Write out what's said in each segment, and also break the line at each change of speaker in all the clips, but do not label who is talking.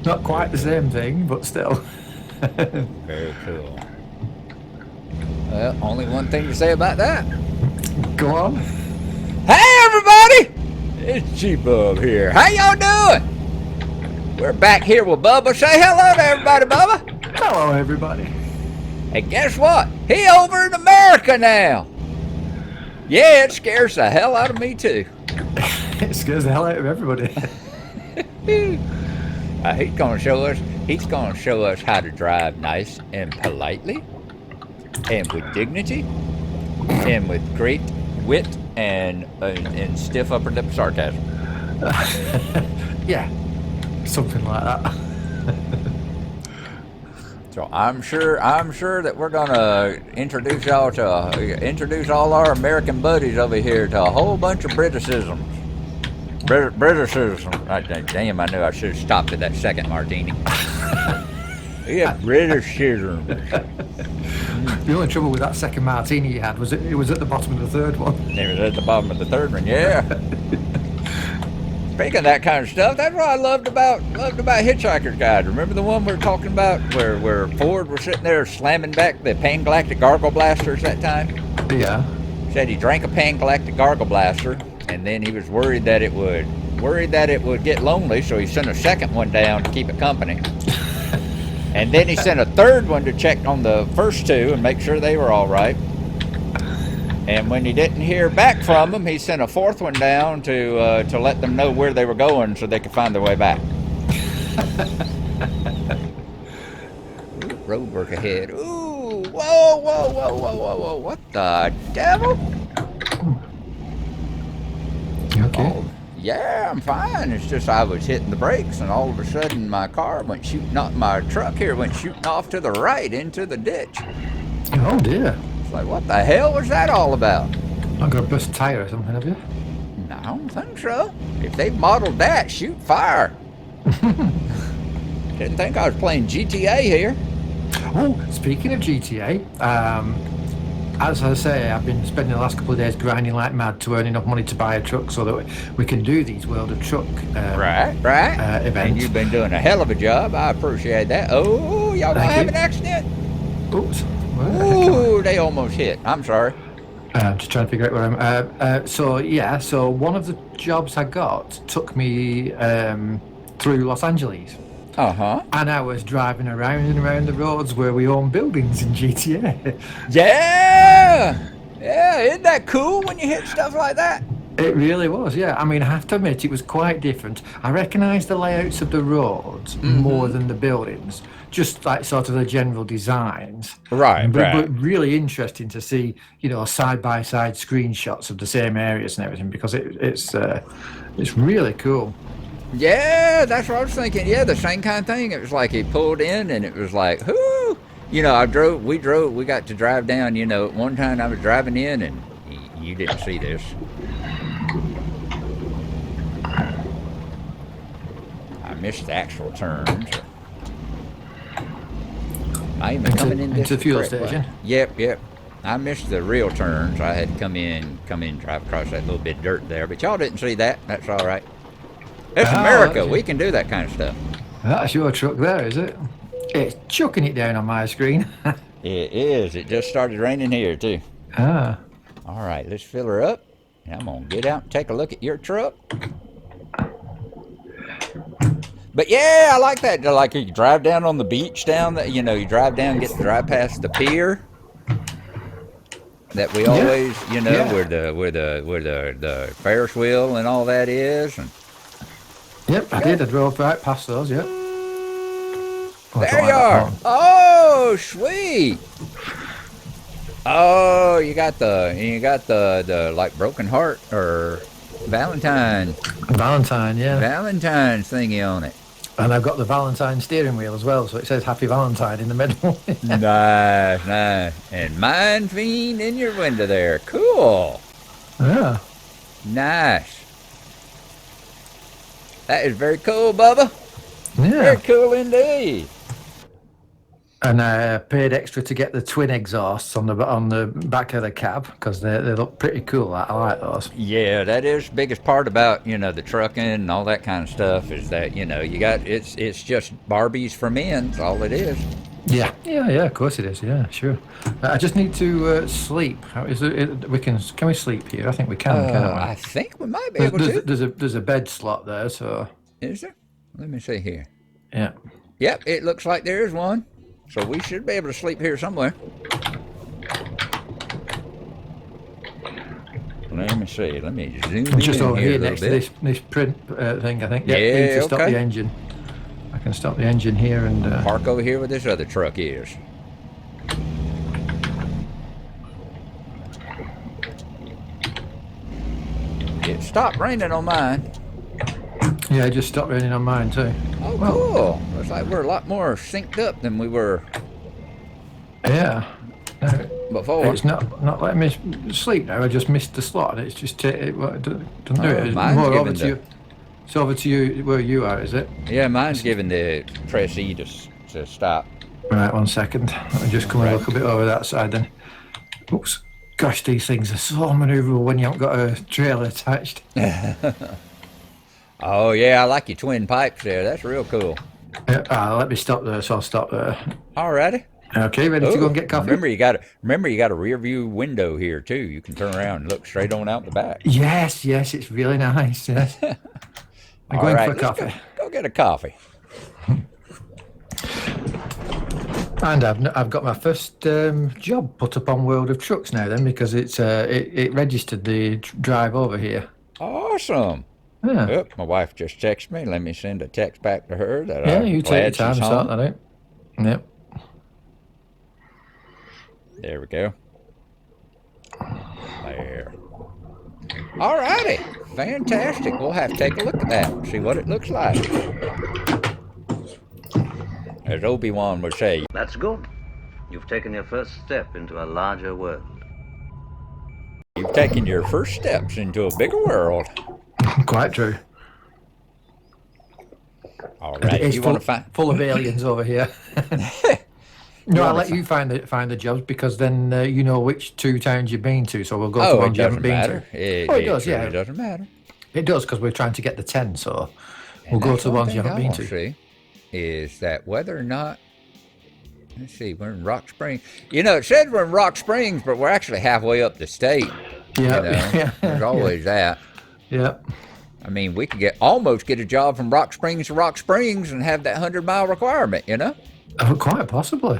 Not quite the same thing, but still.
Very cool. Well, only one thing to say about that.
Go on.
Hey, everybody! It's G-Bub here. How y'all doing? We're back here with Bubba. Say hello to everybody, Bubba.
Hello, everybody.
And guess what? He over in America now. Yeah, it scares the hell out of me, too.
It scares the hell out of everybody.
He's gonna show us how to drive nice and politely, and with dignity, and with great wit and stiff upper lip sarcasm.
Yeah, something like that.
So I'm sure that we're gonna introduce all our American buddies over here to a whole bunch of Briticisms. Briticism. Damn, I knew I should have stopped at that second martini. Yeah, Britishism.
The only trouble with that second martini you had was it was at the bottom of the third one.
It was at the bottom of the third one, yeah. Speaking of that kind of stuff, that's what I loved about Hitchhiker's Guide. Remember the one we were talking about where Ford was sitting there slamming back the Pan Galactic Gargle Blasters that time?
Yeah.
Said he drank a Pan Galactic Gargle Blaster, and then he was worried that it would get lonely, so he sent a second one down to keep it company. And then he sent a third one to check on the first two and make sure they were all right. And when he didn't hear back from them, he sent a fourth one down to let them know where they were going so they could find their way back. Ooh, road work ahead. Ooh, whoa. What the devil?
You okay?
Oh, yeah, I'm fine. It's just I was hitting the brakes and all of a sudden my truck here went shooting off to the right into the ditch.
Oh dear.
It's like, what the hell was that all about?
Not got a burst tire or something, have you?
No, I don't think so. If they modeled that, shoot fire. Didn't think I was playing GTA here.
Oh, speaking of GTA, as I say, I've been spending the last couple of days grinding like mad to earn enough money to buy a truck so that we can do these World of Truck
Right.
events.
And you've been doing a hell of a job. I appreciate that. Oh, y'all gonna have an accident?
Oops.
Ooh, they almost hit. I'm sorry.
I'm just trying to figure out where I'm. So one of the jobs I got took me through Los Angeles.
Uh-huh.
And I was driving around and around the roads where we own buildings in GTA.
Yeah! Yeah, isn't that cool when you hit stuff like that?
It really was, yeah. I mean, I have to admit, it was quite different. I recognised the layouts of the roads more than the buildings, just like sort of the general designs.
Right.
But really interesting to see, side-by-side screenshots of the same areas and everything, because it's really cool.
Yeah, that's what I was thinking. Yeah, the same kind of thing. It was like he pulled in and it was like, whoo! We got to drive down, at one time I was driving in and you didn't see this. I missed the actual turns. I even coming in
into the fuel station.
Yep. I missed the real turns. I had to come in, drive across that little bit of dirt there. But y'all didn't see that. That's all right. It's America. We can do that kind of stuff.
That's your truck there, is it? It's chucking it down on my screen.
It is. It just started raining here, too.
Ah.
All right, let's fill her up. And I'm going to get out and take a look at your truck. But yeah, I like that. Like you drive down on the beach down there, you drive down, get to drive past the pier that we always, where the Ferris wheel and all that is. And
yep, I did. I drove right past those, yep.
There you are. Oh, sweet. Oh, you got the like broken heart or Valentine,
yeah.
Valentine thingy on it.
And I've got the Valentine steering wheel as well, so it says Happy Valentine in the middle.
Nice. And Mind Fiend in your window there. Cool.
Yeah.
Nice. That is very cool, Bubba.
Yeah.
Very cool indeed.
And I paid extra to get the twin exhausts on the back of the cab because they look pretty cool. I like those.
Yeah, that is the biggest part about the trucking and all that kind of stuff is that you got it's just Barbies for men. That's all it is.
Yeah, yeah, yeah. Of course it is. Yeah, sure. I just need to sleep. How is it? Can we sleep here? I think we can, can't
I
we?
think we might be able to.
There's a bed slot there, so
Is there? Let me see here.
yeah.
Yep, it looks like there is one. So we should be able to sleep here somewhere. Let me see. Let me zoom in
Just over
here
here
a
next
little
to this print thing, I think.
Yeah,
we need to stop
okay.
the engine. I can stop the engine here and.
Park over here where this other truck is. It stopped raining on mine.
Yeah, it just stopped raining on mine too.
Oh, cool. Looks like we're a lot more synced up than we were
Yeah.
before.
It's not letting me sleep now. I just missed the slot. It's just it doesn't do it. It's
mine's
more over
giving
to you. It's over to you where you are, is it?
Yeah, mine's giving the press E to stop.
Right, 1 second. Let me just come and look a bit over that side then. Oops. Gosh, these things are so manoeuvrable when you haven't got a trailer attached.
Oh, yeah, I like your twin pipes there. That's real cool.
Let me stop there, so I'll stop there.
Alrighty.
Okay, ready to go and get coffee?
Remember, you got a rear view window here too. You can turn around and look straight on out the back.
Yes, it's really nice. Yes. I'm going for coffee.
Go get a coffee.
And I've got my first job put up on World of Trucks now then because it registered the drive over here.
Awesome.
Yeah.
Yep, my wife just texted me. Let me send a text back to her that
Yeah,
I'm
you take
glad
your time
she's
and sort
home.
that out. Yep.
There we go. There. Alrighty. Fantastic. We'll have to take a look at that and see what it looks like. As Obi-Wan would say.
That's good. You've taken your first step into a larger world.
You've taken your first steps into a bigger world.
Quite true.
Alright,
It's
you want to find...
full of aliens over here. No, I'll let you find the jobs because then you know which 2 towns you've been to. So we'll go to
it
ones you haven't
doesn't
been
matter.
to.
It
Does,
really
yeah.
doesn't matter.
It does because we're trying to get the 10. So we'll
And
go
that's
to the
one
ones you
thing
haven't
I
been
wanna
to.
see is that whether or not, let's see, we're in Rock Springs. It said we're in Rock Springs, but we're actually halfway up the state.
Yeah, yeah.
There's always that.
Yeah.
I mean, we could almost get a job from Rock Springs to Rock Springs and have that 100-mile requirement,
Oh, quite possibly.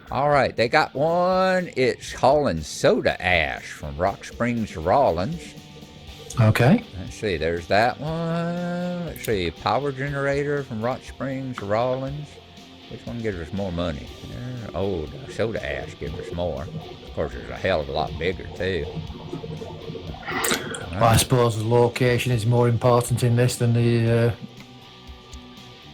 All right, they got one. It's hauling soda ash from Rock Springs to Rawlins.
Okay.
Let's see, there's that one. Let's see, power generator from Rock Springs to Rawlins. Which one gives us more money? Oh, the soda ash gives us more. Of course, it's a hell of a lot bigger, too.
Well, I suppose the location is more important in this than the.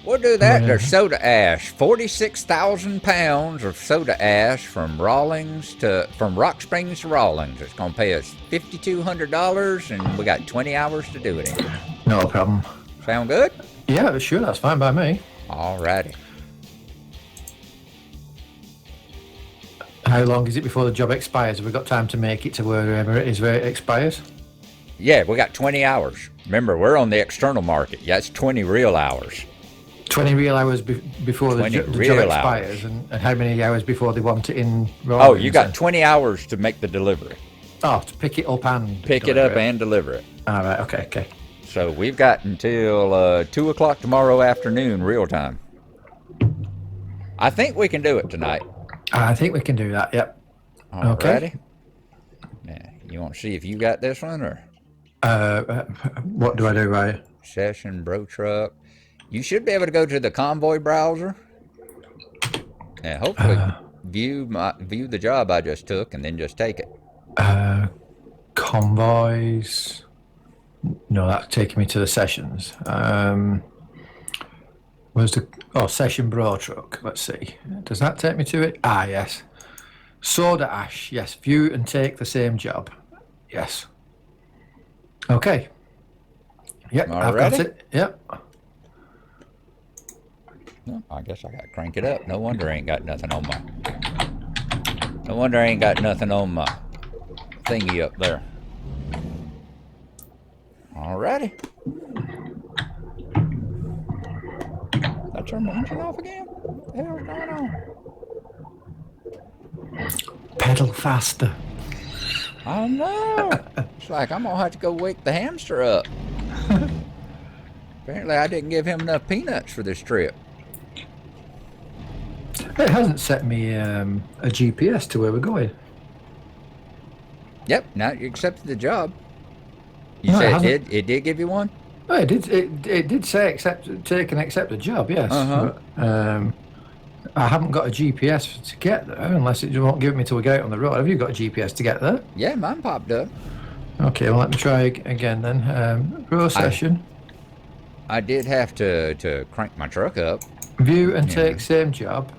We'll do that.
Yeah.
There's soda ash. 46,000 pounds of soda ash from Rock Springs to Rawlins. It's going to pay us $5,200, and we got 20 hours to do it in.
No problem.
Sound good?
Yeah, sure, that's fine by me.
All righty.
How long is it before the job expires? Have we got time to make it to wherever it is where it expires?
Yeah, we got 20 hours. Remember, we're on the external market. Yeah, it's 20 real hours.
20 real hours before the job
real
expires, and how many hours before they want it in?
Oh, you got 20 hours to make the delivery.
Oh, to pick it up and
Pick it up and deliver it.
All right, okay.
So we've got until 2 o'clock tomorrow afternoon, real time. I think we can do it tonight.
I think we can do that, yep.
All
Okay.
righty. Now, you want to see if you got this one or?
What do I do, right?
Session, Bro Truck. You should be able to go to the Convoy browser and hopefully view the job I just took and then just take it.
Convoys. No, that's taking me to the sessions. Where's the session bro truck? Let's see. Does that take me to it? Ah, yes. Soda ash. Yes. View and take the same job. Yes. Okay. Yep, I've got
Alrighty.
it. Yep.
Well, I guess I got to crank it up. No wonder I ain't got nothing on my... No wonder I ain't got nothing on my thingy up there. Alrighty. Did I turn my engine off again? What the hell's going on?
Pedal faster.
I know. It's like I'm gonna have to go wake the hamster up. Apparently I didn't give him enough peanuts for this trip.
It hasn't set me a GPS to where we're going.
Yep, now you accepted the job. You
No,
said it did give you one?
Oh, it did say take and accept the job, yes.
Uh-huh.
But, I haven't got a GPS to get there unless it won't give it me till we get out on the road. Have you got a GPS to get there?
Yeah, mine popped up.
Okay, well let me try again then. Row session.
I did have to crank my truck up.
View and take same job.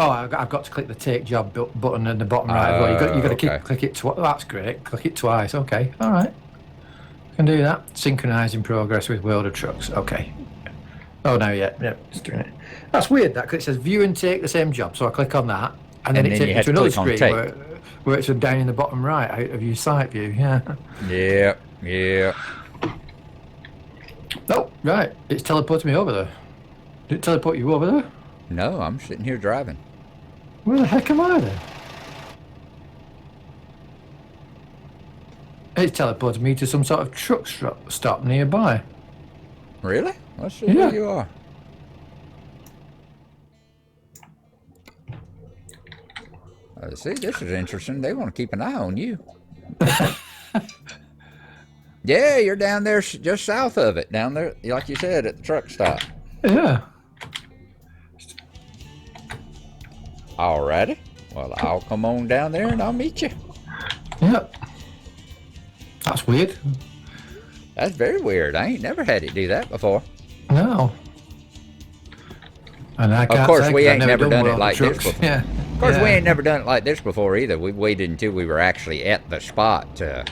Oh, I've got to click the take job button in the bottom right. Well, you got to
okay.
click it twice. That's great. Click it twice. Okay, all right. Can do that. Synchronizing progress with welder trucks. Okay. Oh no, yeah, it's doing it. That's weird. That 'cause it says view and take the same job. So I click on that, and then it takes me to another screen where it's down in the bottom right out of your sight view. Yeah.
Yeah.
Oh, right. It's teleported me over there. Did it teleport you over there?
No, I'm sitting here driving.
Where the heck am I then? It's teleported me to some sort of truck stop nearby.
Really? Let's see
Yeah.
where you are. See, this is interesting. They want to keep an eye on you. Yeah, you're down there just south of it. Down there, like you said, at the truck stop.
Yeah.
Alrighty. Well, I'll come on down there and I'll meet you.
Yep. That's weird.
That's very weird. I ain't never had it do that before.
No. And I can't
Of course,
say
we
'cause I've
ain't never done
well
it like this
trucks.
before.
Yeah.
Of course, we
Yeah.
ain't never done it like this before either. We waited until we were actually at the spot to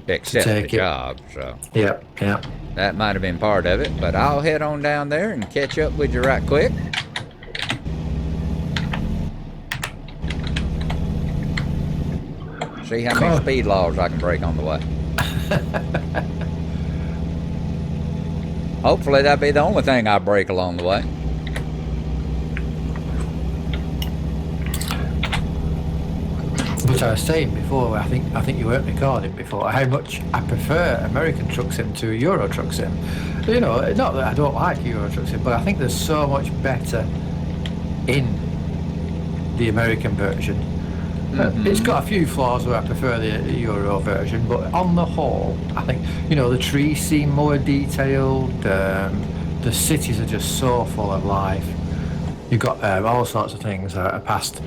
accept
take
the
it.
job. So
Yep.
that might have been part of it. But I'll head on down there and catch up with you right quick. See how many
Cool.
speed laws I can break on the way. Hopefully that'll be the only thing I break along the way.
But I was saying before, I think you weren't recording before, how much I prefer American Truck Sim to Euro Truck Sim. You know, not that I don't like Euro Truck Sim, but I think there's so much better in the American version. It's got a few flaws where I prefer the Euro version, but on the whole, I think, you know, the trees seem more detailed, the cities are just so full of life. You've got all sorts of things past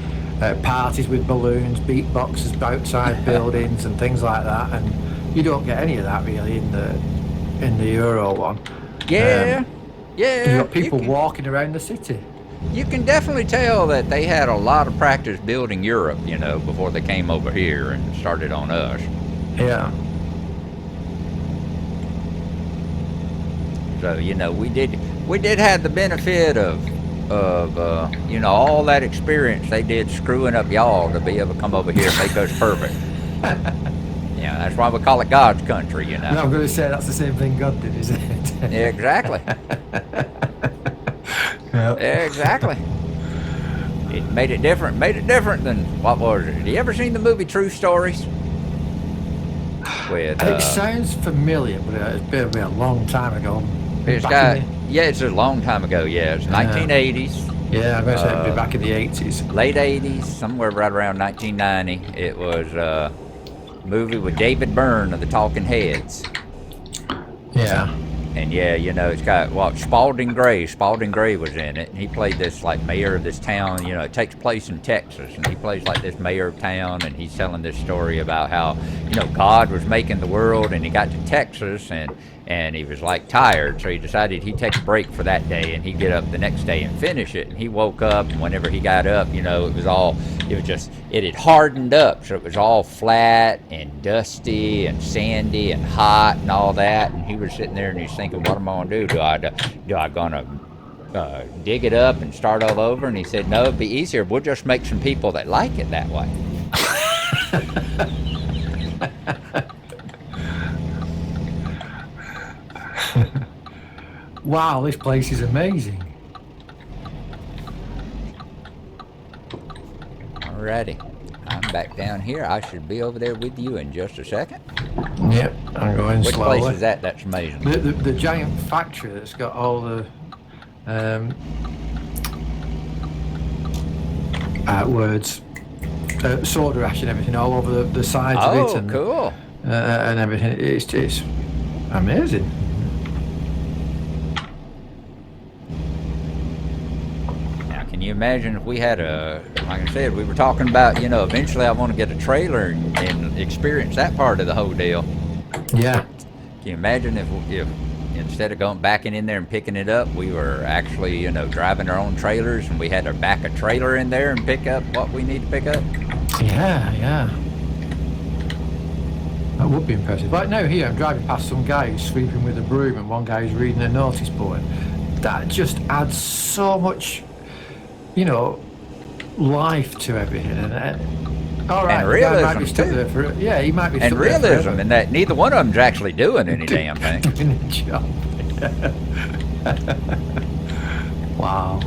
parties with balloons, beatboxes outside buildings and things like that, and you don't get any of that really in the Euro one.
Yeah.
You've got people walking around the city.
You can definitely tell that they had a lot of practice building Europe, you know, before they came over here and started on us.
Yeah.
So, you know, we did have the benefit of you know, all that experience they did screwing up y'all to be able to come over here and make us perfect. Yeah, that's why we call it God's country, you know.
No, I'm going to say that's the same thing God did, isn't it?
Yeah, exactly.
Yep.
Exactly. It made it different than, what was it? Have you ever seen the movie True Stories? With,
It sounds familiar, but it's been a long time ago.
it's a long time ago, yeah. It's 1980s.
Yeah, I'm going to say it'd be back in the 80s.
Late 80s, somewhere right around 1990. It was a movie with David Byrne of the Talking Heads.
Yeah.
And yeah, you know, it's got Spalding Gray was in it, and he played this like mayor of this town. You know, it takes place in Texas, and he plays like this mayor of town, and he's telling this story about how, you know, God was making the world, and he got to Texas, and he was like tired, so he decided he'd take a break for that day, and he'd get up the next day and finish it. And he woke up, and whenever he got up, you know, it had hardened up, so it was all flat and dusty and sandy and hot and all that. And he was sitting there and he's thinking, thinking, what am I gonna do? Do I gonna dig it up and start all over? And he said, no, it'd be easier. We'll just make some people that like it that way.
Wow, this place is amazing.
Alrighty, I'm back down here. I should be over there with you in just a second.
Yep, I'm going
Which
slowly.
place is that? That's amazing.
The giant factory that's got all the words, soda ash and everything all over the sides of it, and
cool.
And everything. It's amazing.
Now, can you imagine if we had like I said, we were talking about, eventually I want to get a trailer and experience that part of the whole deal.
Yeah.
Can you imagine if instead of backing in there and picking it up, we were actually, driving our own trailers, and we had to back a trailer in there and pick up what we need to pick up?
Yeah. That would be impressive. Like now here, I'm driving past some guy who's sweeping with a broom, and one guy who's reading a notice board. That just adds so much, life to everything. And all right,
and
the guy might
realism
be stuck
too.
there for yeah, he might be
And
stuck there
realism,
forever.
and that neither one of them's actually doing any damn thing.
Doing a job. Wow.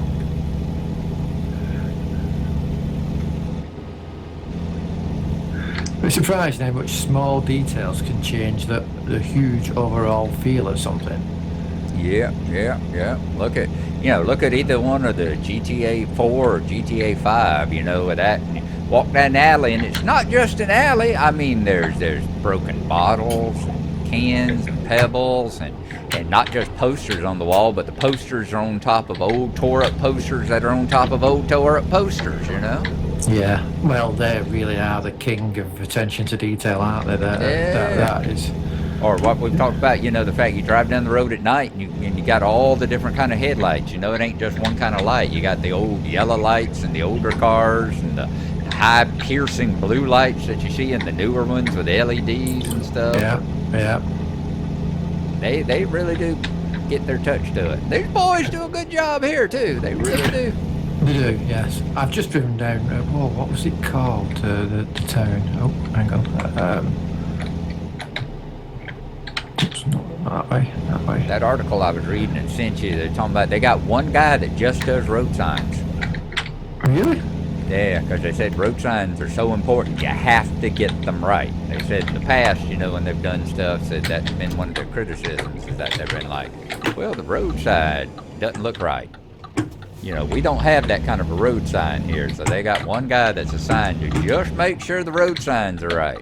I'm surprised how much small details can change the huge overall feel of something.
Yeah. Look at either one of the GTA 4 or GTA 5, with that. Walk down an alley, and it's not just an alley. I mean, there's broken bottles, and cans, and pebbles, and not just posters on the wall, but the posters are on top of old tore-up posters that are on top of old tore-up posters,
Yeah, well, they really are the king of attention to detail, aren't they? That is.
Or what we've talked about, the fact you drive down the road at night and you got all the different kind of headlights. It ain't just one kind of light. You got the old yellow lights and the older cars, and the high piercing blue lights that you see in the newer ones with LEDs and stuff.
Yeah.
They really do get their touch to it. These boys do a good job here too. They really do.
They do, yes. I've just driven down. What was it called? The town. Oh, hang on. Oops, not that way.
That article I was reading and sent you, they're talking about they got one guy that just does road signs.
Really?
Yeah, because they said road signs are so important. You have to get them right. They said in the past, when they've done stuff, said that's been one of their criticisms, is that they've been like, well, the roadside doesn't look right. We don't have that kind of a road sign here, so they got one guy that's assigned to just make sure the road signs are right.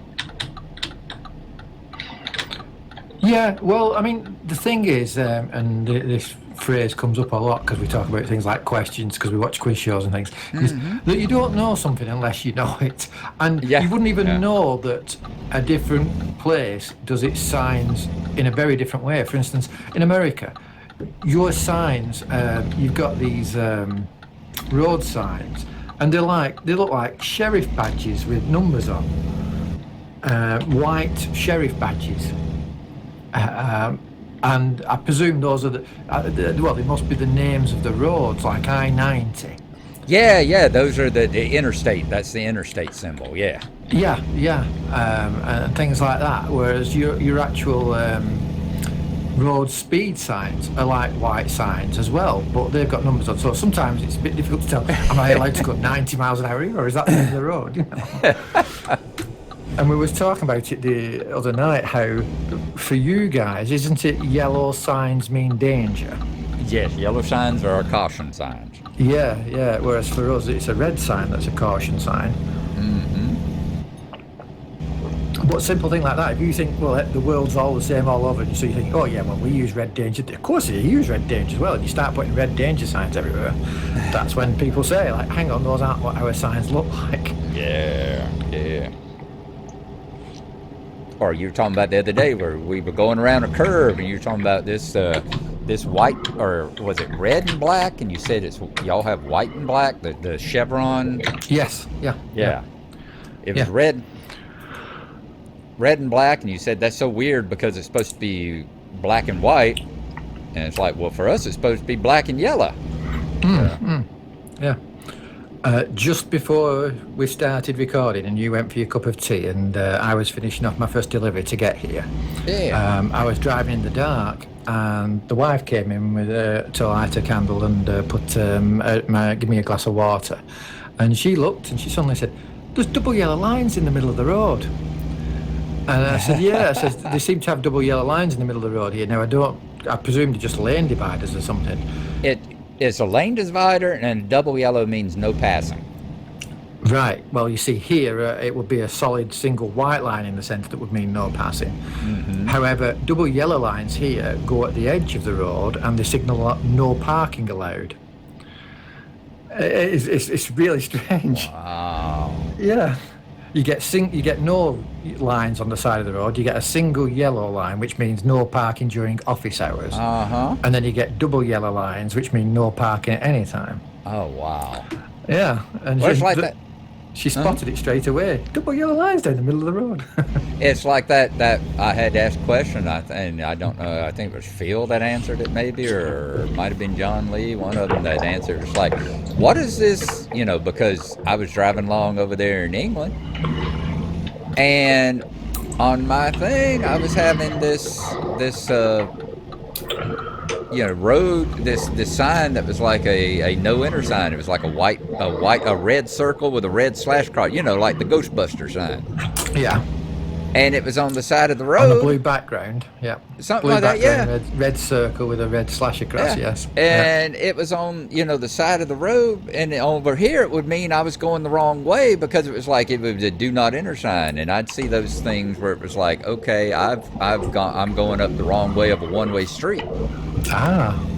Yeah, well, I mean, the thing is, and this phrase comes up a lot because we talk about things like questions, because we watch quiz shows and things, is that you don't know something unless you know it. And you wouldn't even know that a different place does its signs in a very different way. For instance, in America, your signs, you've got these road signs, and they look like sheriff badges with numbers on, white sheriff badges. And I presume those are they must be the names of the roads, like I-90.
Yeah, those are the interstate. That's the interstate symbol, yeah.
Yeah, and things like that. Whereas your actual road speed signs are like white signs as well, but they've got numbers on. So sometimes it's a bit difficult to tell, am I allowed to go 90 miles an hour here, or is that the end of the road? And we was talking about it the other night, how for you guys, isn't it yellow signs mean danger?
Yes, yellow signs are our caution signs.
Yeah, whereas for us it's a red sign that's a caution sign. But a simple thing like that, if you think, well, the world's all the same all over, and so you think, oh yeah, well, we use red danger. Of course you use red danger as well, and you start putting red danger signs everywhere. That's when people say, like, hang on, those aren't what our signs look like.
Yeah. Or you were talking about the other day where we were going around a curve, and you were talking about this white, or was it red and black? And you said y'all have white and black, the chevron.
Yes. Yeah.
It was red and black, and you said that's so weird because it's supposed to be black and white. And it's like, well, for us, it's supposed to be black and yellow.
Yeah. Just before we started recording, and you went for your cup of tea, and I was finishing off my first delivery to get here.
Yeah.
I was driving in the dark, and the wife came in with to light a candle and give me a glass of water. And she looked, and she suddenly said, "There's double yellow lines in the middle of the road." And I said, "Yeah." I said, "They seem to have double yellow lines in the middle of the road here." Now I presume they're just lane dividers or something.
It's a lane divider, and double yellow means no passing.
Right. Well, you see here, it would be a solid single white line in the centre that would mean no passing. However, double yellow lines here go at the edge of the road, and they signal no parking allowed. It's really strange.
Wow.
Yeah. You get no lines on the side of the road. You get a single yellow line, which means no parking during office hours. And then you get double yellow lines, which mean no parking at any time.
Oh, wow.
Yeah. And
Well, it's like that.
she spotted it straight away. Double yellow lines down the middle of the road.
It's like that I had asked a question, and I don't know, I think it was Phil that answered it maybe, or it might have been John Lee, one of them that answered. It's like, what is this, because I was driving along over there in England, and on my thing, I was having this road, this sign that was like a no enter sign. It was like a red circle with a red slash cross, like the Ghostbuster sign.
Yeah.
And it was on the side of the road.
On a blue background, yeah.
Something
blue
like that,
background, red circle with a red slash across, yes.
And it was on, the side of the road, and over here it would mean I was going the wrong way, because it was like it was a do not enter sign, and I'd see those things where it was like, okay, I'm going up the wrong way of a one-way street.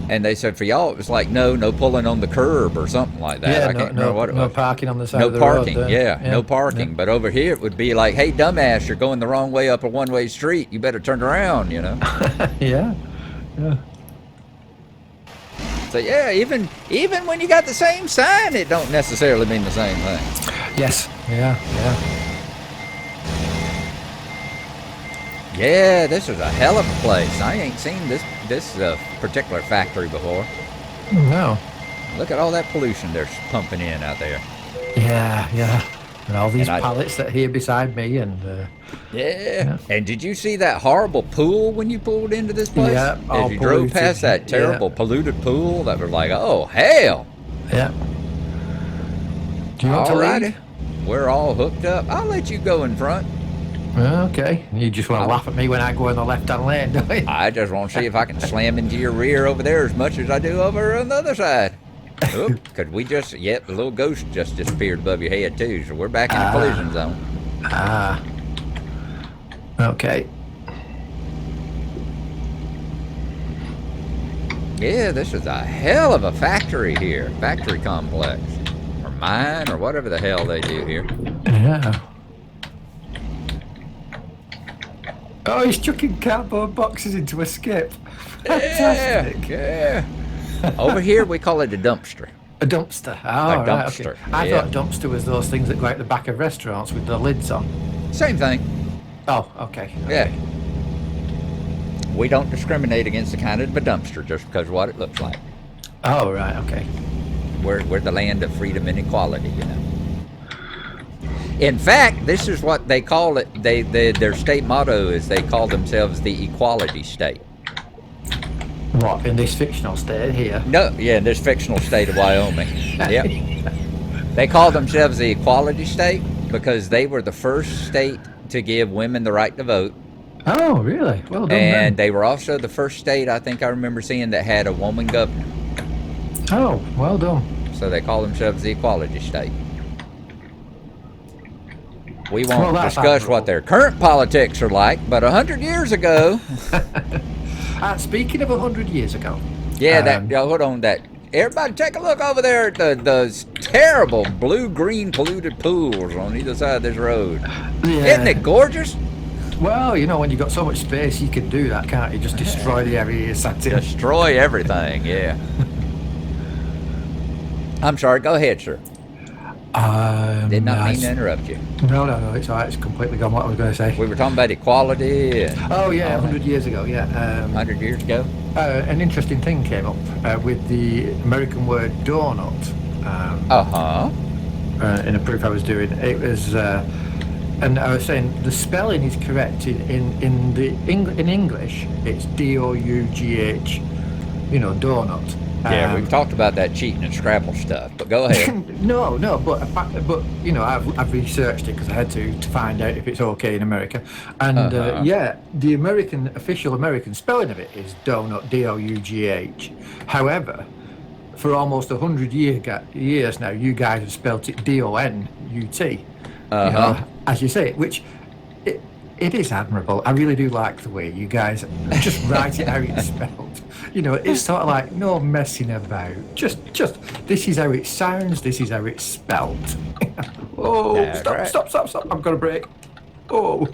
And they said for y'all it was like no pulling on the curb or something like that.
Yeah,
I can't remember what it was.
No parking on the side of the road.
No parking, no parking.
Yeah.
But over here it would be like, hey, dumbass, you're going the wrong way up a one-way street. You better turn around,
Yeah.
So yeah, even when you got the same sign, it don't necessarily mean the same thing.
Yes. Yeah.
Yeah, this is a hell of a place. I ain't seen this particular factory before.
No.
Look at all that pollution they're pumping in out there.
Yeah. And all these pallets that are here beside me, and
yeah. And did you see that horrible pool when you pulled into this place?
Yeah, all
as you drove
polluted.
past that terrible polluted pool, that was like, oh hell.
Yeah. Do you want to lead?
We're all hooked up. I'll let you go in front.
Okay. You just want to laugh at me when I go in the left-hand lane, don't you?
I just want to see if I can slam into your rear over there as much as I do over on the other side. Oop, because the little ghost just disappeared above your head too, so we're back in the collision zone.
Okay.
Yeah, this is a hell of a factory here. Factory complex. Or mine, or whatever the hell they do here.
Yeah. Oh, he's chucking cardboard boxes into a skip. Fantastic.
Yeah. Over here, we call it a dumpster.
A dumpster. Oh,
A
right,
dumpster,
okay. I
yeah.
thought dumpster was those things that go out the back of restaurants with the lids on.
Same thing.
Oh, okay.
Yeah. We don't discriminate against the kind of a dumpster just because of what it looks like.
Oh, right, okay.
We're the land of freedom and equality, In fact, this is what they call it. Their state motto is they call themselves the equality state.
What, in this fictional state here?
No, yeah, in this fictional state of Wyoming. Yep. They call themselves the equality state because they were the first state to give women the right to vote.
Oh, really? Well done,
And
then.
they were also the first state I think I remember seeing that had a woman governor.
Oh, well done.
So they call themselves the equality state. We won't discuss what their current politics are like, but 100 years ago...
Speaking of 100 years ago.
Yeah, hold on, everybody take a look over there at the terrible blue-green polluted pools on either side of this road.
Yeah.
Isn't it gorgeous?
Well, when you've got so much space, you can do that, can't you? Just destroy the area you're sat in.
Destroy everything, yeah. I'm sorry, go ahead, sir. Did not mean to interrupt you.
No, it's all right. It's completely gone what I was going to say.
We were talking about equality.
Oh, yeah, 100 years ago, yeah.
100 years ago?
an interesting thing came up with the American word donut. In a proof I was doing. It was, and I was saying the spelling is correct in English. It's D-O-U-G-H, donut.
Yeah, we've talked about that cheating and Scrabble stuff, but go ahead.
No, but I've researched it because I had to find out if it's okay in America, and the official American spelling of it is donut, D-O-U-G-H. However, for almost 100 years now, you guys have spelt it D-O-N-U-T, as you say it, which it is admirable. I really do like the way you guys just write it how it's spelled. It's sort of like no messing about. Just this is how it sounds. This is how it's spelled. Stop! I've got a break. Oh,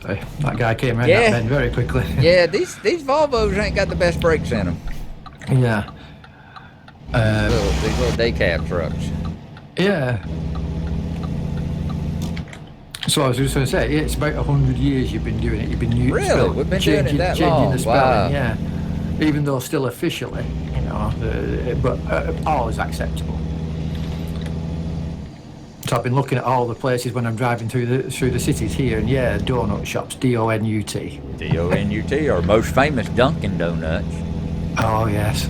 sorry, that guy came around that bend very quickly.
Yeah, these Volvos ain't got the best brakes in them.
Yeah.
These little day cab trucks.
Yeah. So I was just going to say, it's about 100 years you've been doing it. You've been
really? We've been doing it that
changing
long.
the spelling,
Wow.
yeah. Even though still officially, but always acceptable. So I've been looking at all the places when I'm driving through the cities here, and donut shops, D-O-N-U-T.
D-O-N-U-T, or most famous Dunkin' Donuts.
Oh yes.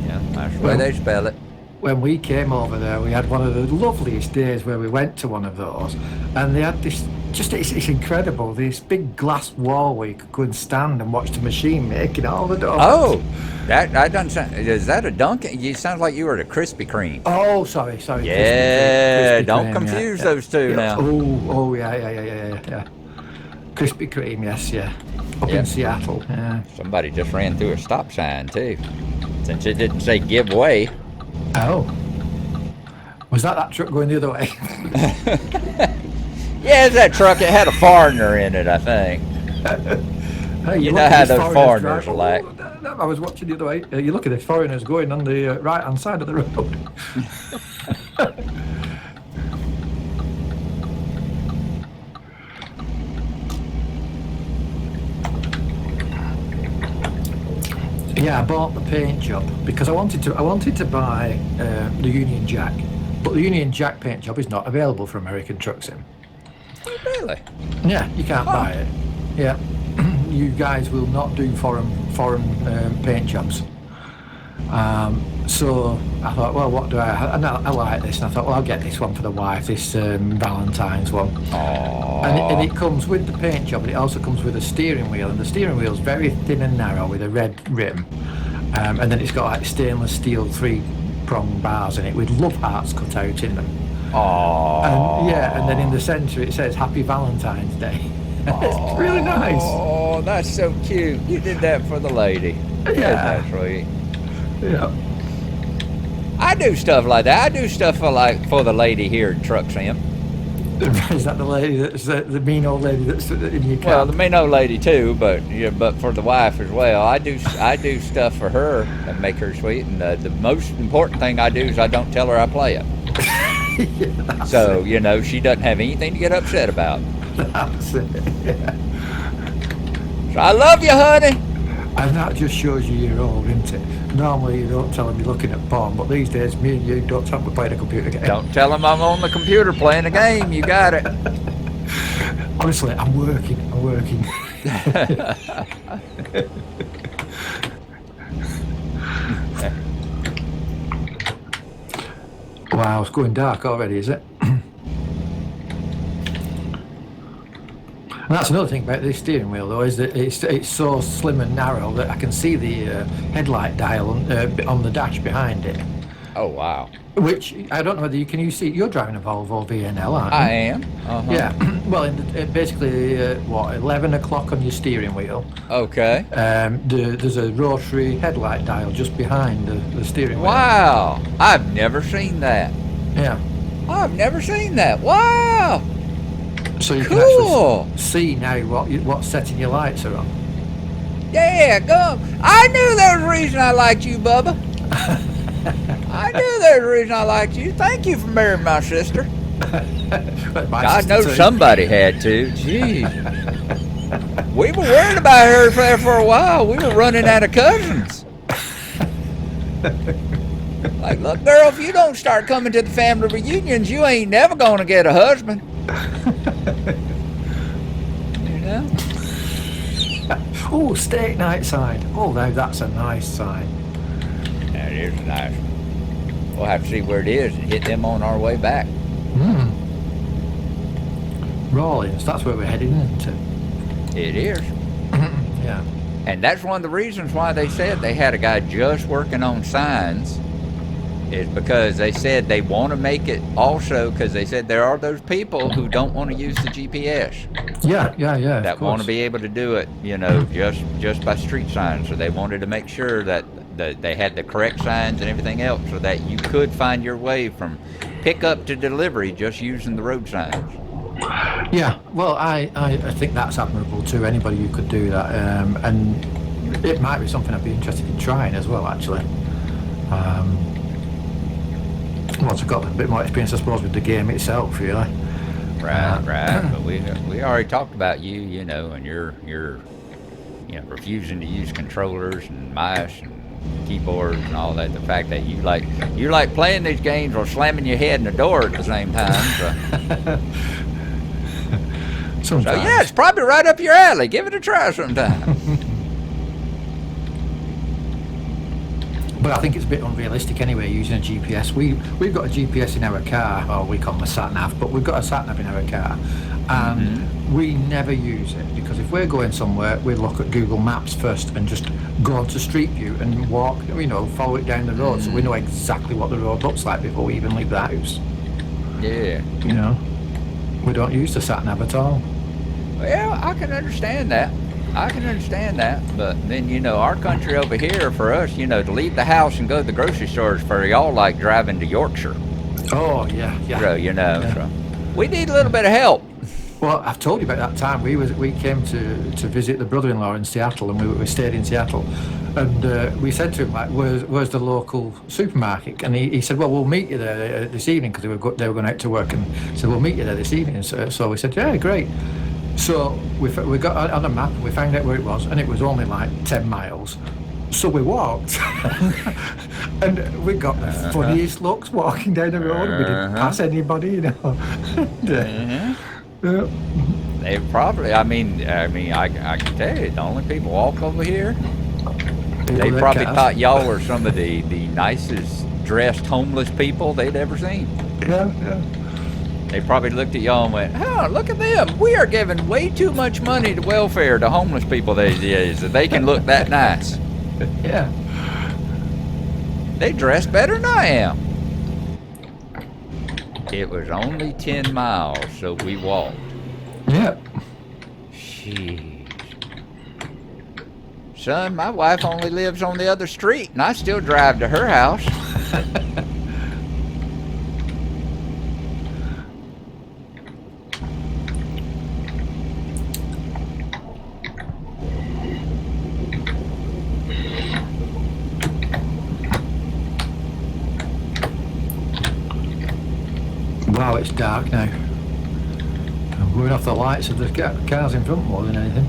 Yeah, that's the way they spell it.
When we came over there, we had one of the loveliest days where we went to one of those, and they had this. It's incredible. This big glass wall where you could go and stand and watch the machine making all the donuts.
Oh, that doesn't sound. Is that a Dunkin'? It sounds like you were at a Krispy Kreme.
Oh, sorry.
Yeah,
Krispy
don't
Kreme,
confuse those two now.
Oh, yeah. Krispy Kreme, yes, yeah. Up in Seattle. Yeah.
Somebody just ran through a stop sign too, since it didn't say give way.
Oh. Was that truck going the other way?
Yeah, it's that truck. It had a foreigner in it, I think.
Hey,
You know how those foreigners are like.
I was watching the other way. You look at the foreigners going on the right-hand side of the road. Yeah, I bought the paint job because I wanted to buy the Union Jack, but the Union Jack paint job is not available for American trucks in.
Really?
Yeah, you can't buy it. Yeah, you guys will not do foreign paint jobs. So I thought, well, what do I? And I like this, and I thought, well, I'll get this one for the wife, this Valentine's one.
Aww.
And it comes with the paint job, but it also comes with a steering wheel, and the steering wheel's very thin and narrow with a red rim, and then it's got like stainless steel 3-prong bars in it with love hearts cut out in them.
Aww.
And then in the centre it says Happy Valentine's Day. It's really nice.
Oh, that's so cute. You did that for the lady.
Yeah.
That's sweet.
Yeah.
I do stuff like that. I do stuff for the lady here in Truck Sim.
Is that the lady that's the mean old lady that's in your car?
Well, the main old lady too, but for the wife as well. I do stuff for her and make her sweet. And the most important thing I do is I don't tell her I play it.
Yeah,
So she doesn't have anything to get upset about.
that's it. Yeah.
So I love you, honey.
And that just shows you you're old, isn't it? Normally you don't tell them you're looking at porn, but these days me and you don't tell them we're playing a computer game.
Don't tell them I'm on the computer playing a game. You got it.
Honestly, I'm working. Wow, it's going dark already, is it? And that's another thing about this steering wheel, though, is that it's so slim and narrow that I can see the headlight dial on the dash behind it.
Oh, wow.
Which, I don't know whether you see, you're driving a Volvo VNL, aren't you?
I am. Uh-huh.
Yeah, well, basically, 11 o'clock on your steering wheel.
Okay.
There's a rotary headlight dial just behind the steering wheel.
Wow. I've never seen that.
Yeah.
I've never seen that. Wow.
So you can
Cool.
actually see now what setting your lights are on.
Yeah, go. I knew there was a reason I liked you, Bubba. I knew there was a reason I liked you. Thank you for marrying my sister.
My
God
sister
knows
too.
somebody had to. Jeez. We were worried about her there for a while. We were running out of cousins. Like, look, girl, if you don't start coming to the family reunions, you ain't never gonna get a husband. You know?
Oh, steak night sign. Oh, now that's a nice sign.
That is a nice one. We'll have to see where it is and hit them on our way back.
Rawlins, that's where we're heading into.
It is.
Yeah.
And that's one of the reasons why they said they had a guy just working on signs, is because they said they want to make it also, because they said there are those people who don't want to use the GPS.
Yeah.
That want to be able to do it, you know, just by street signs. So they wanted to make sure that they had the correct signs and everything else, so that you could find your way from pickup to delivery just using the road signs.
Yeah, well, I think that's admirable too. Anybody who could do that, and it might be something I'd be interested in trying as well, actually. Once I've got a bit more experience, I suppose, with the game itself, really.
Right. But we already talked about you know, and you're refusing to use controllers and mice and keyboards and all that. The fact that you like playing these games or slamming your head in the door at the same time. So yeah, it's probably right up your alley. Give it a try sometime.
But I think it's a bit unrealistic anyway, using a GPS. We've got a GPS in our car, or we call them a sat-nav, but we've got a sat-nav in our car, and we never use it, because if we're going somewhere, we look at Google Maps first and just go onto Street View and walk, follow it down the road, so we know exactly what the road looks like before we even leave the house.
Yeah.
We don't use the sat-nav at all.
Well, I can understand that. But then, our country over here, for us, to leave the house and go to the grocery stores for y'all like driving to Yorkshire.
Oh, yeah.
So, so we need a little bit of help.
Well, I've told you about that time. We came to visit the brother-in-law in Seattle, and we stayed in Seattle. And we said to him, like, where's the local supermarket? And he said, well, we'll meet you there this evening, because they were going out to work, and said, we'll meet you there this evening. So we said, yeah, great. So we got on a map, and we found out where it was, and it was only like 10 miles. So we walked, and we got the funniest looks walking down the road. We didn't pass anybody,
They probably, I can tell you, the only people walk over here, they probably thought y'all were some of the nicest dressed homeless people they'd ever seen.
Yeah.
They probably looked at y'all and went, oh, look at them. We are giving way too much money to welfare to homeless people these days that they can look that nice.
Yeah.
They dress better than I am. It was only 10 miles, so we walked.
Yeah.
Jeez. Son, my wife only lives on the other street, and I still drive to her house.
Wow, it's dark now. I'm going off the lights of the cars in front more than anything.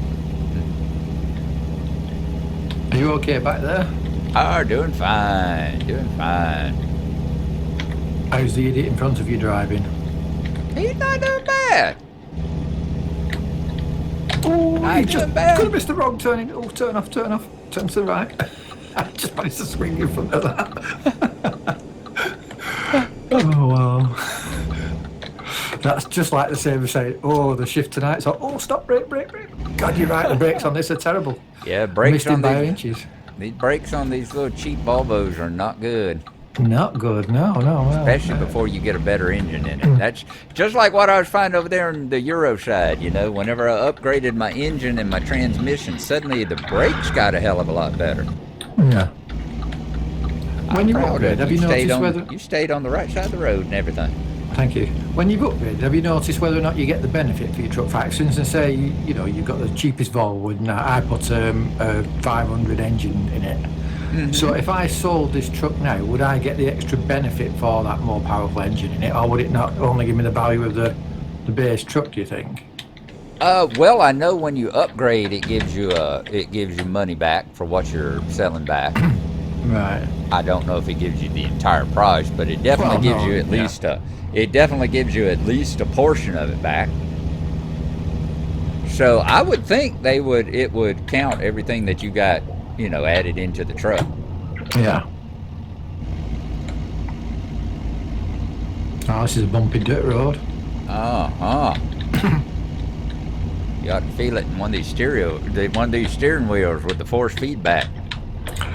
Are you okay back there?
Oh, doing fine.
How's the idiot in front of you driving?
He's not doing bad.
Oh,
I
you just
doing bad.
could have missed the wrong turning. Oh, turn off. Turn to the right. I just managed to swing in front of that. Oh, wow. That's just like the same as saying, oh, the shift tonight. So, oh, stop, brake. God, you're right, the brakes on this are terrible.
Yeah, brakes on
by
these
inches.
These brakes on these little cheap Volvos are not good.
Not good, no.
Especially before you get a better engine in it. That's just like what I was finding over there on the Euro side, whenever I upgraded my engine and my transmission, suddenly the brakes got a hell of a lot better.
Yeah. When you upgrade, have you noticed whether...
You stayed on the right side of the road and everything.
Thank you. When you've upgraded, have you noticed whether or not you get the benefit for your truck? For instance, say, you've got the cheapest Volvo, and I put a 500 engine in it. Mm-hmm. So if I sold this truck now, would I get the extra benefit for that more powerful engine in it, or would it not only give me the value of the base truck, do you think?
Well, I know when you upgrade, it gives you money back for what you're selling back.
Right.
I don't know if it gives you the entire price, but it definitely gives you at least it definitely gives you at least a portion of it back. So I would think it would count everything that you got, added into the truck.
Yeah. Oh, this is a bumpy dirt road.
You ought to feel it in one of these steering wheels with the force feedback.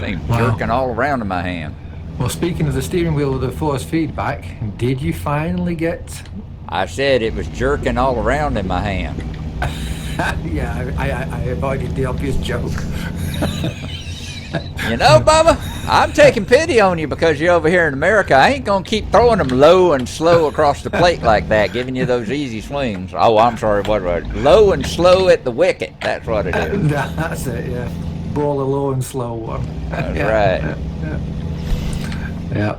Thing jerking all around in my hand.
Well, speaking of the steering wheel with the force feedback, did you finally get...
I said it was jerking all around in my hand.
Yeah, I avoided the obvious joke.
Bubba, I'm taking pity on you because you're over here in America. I ain't going to keep throwing them low and slow across the plate like that, giving you those easy swings. Oh, I'm sorry, what was it? Low and slow at the wicket. That's what it is.
That's it, yeah. Ball a low and slow one.
That's
right. Yeah.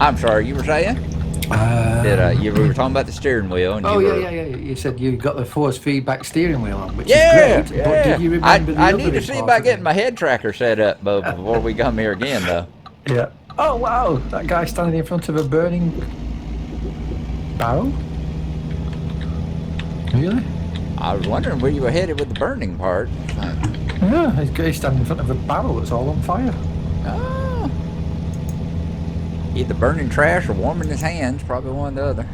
I'm sorry, you were saying? You were talking about the steering wheel. And
yeah. You said you got the force feedback steering wheel on, which is great.
Yeah.
But did you remember
I need to see about getting my head tracker set up before we come here again, though.
Yeah. Oh, wow. That guy standing in front of a burning barrel? Really?
I was wondering where you were headed with the burning part.
Yeah, he's standing in front of a barrel that's all on fire.
Oh. Either burning trash or warming his hands, probably one or the other.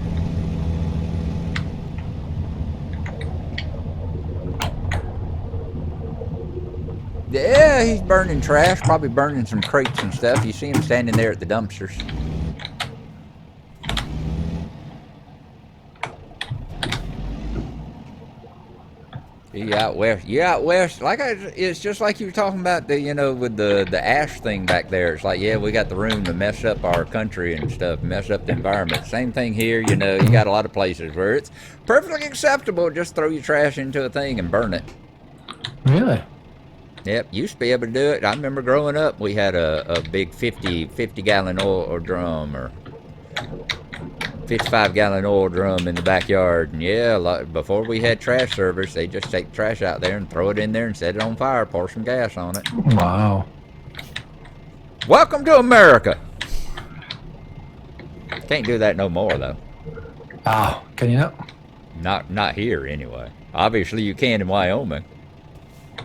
Yeah, he's burning trash, probably burning some crates and stuff. You see him standing there at the dumpsters. You out west. It's just like you were talking about with the ash thing back there. It's like, yeah, we got the room to mess up our country and stuff, mess up the environment. Same thing here. You got a lot of places where it's perfectly acceptable. Just throw your trash into a thing and burn it.
Really?
Yep, used to be able to do it. I remember growing up, we had a big 50-gallon oil drum or 55-gallon oil drum in the backyard. And before we had trash service, they just take the trash out there and throw it in there and set it on fire, pour some gas on it.
Wow.
Welcome to America. Can't do that no more, though.
Oh, can you not?
Not here, anyway. Obviously, you can in Wyoming.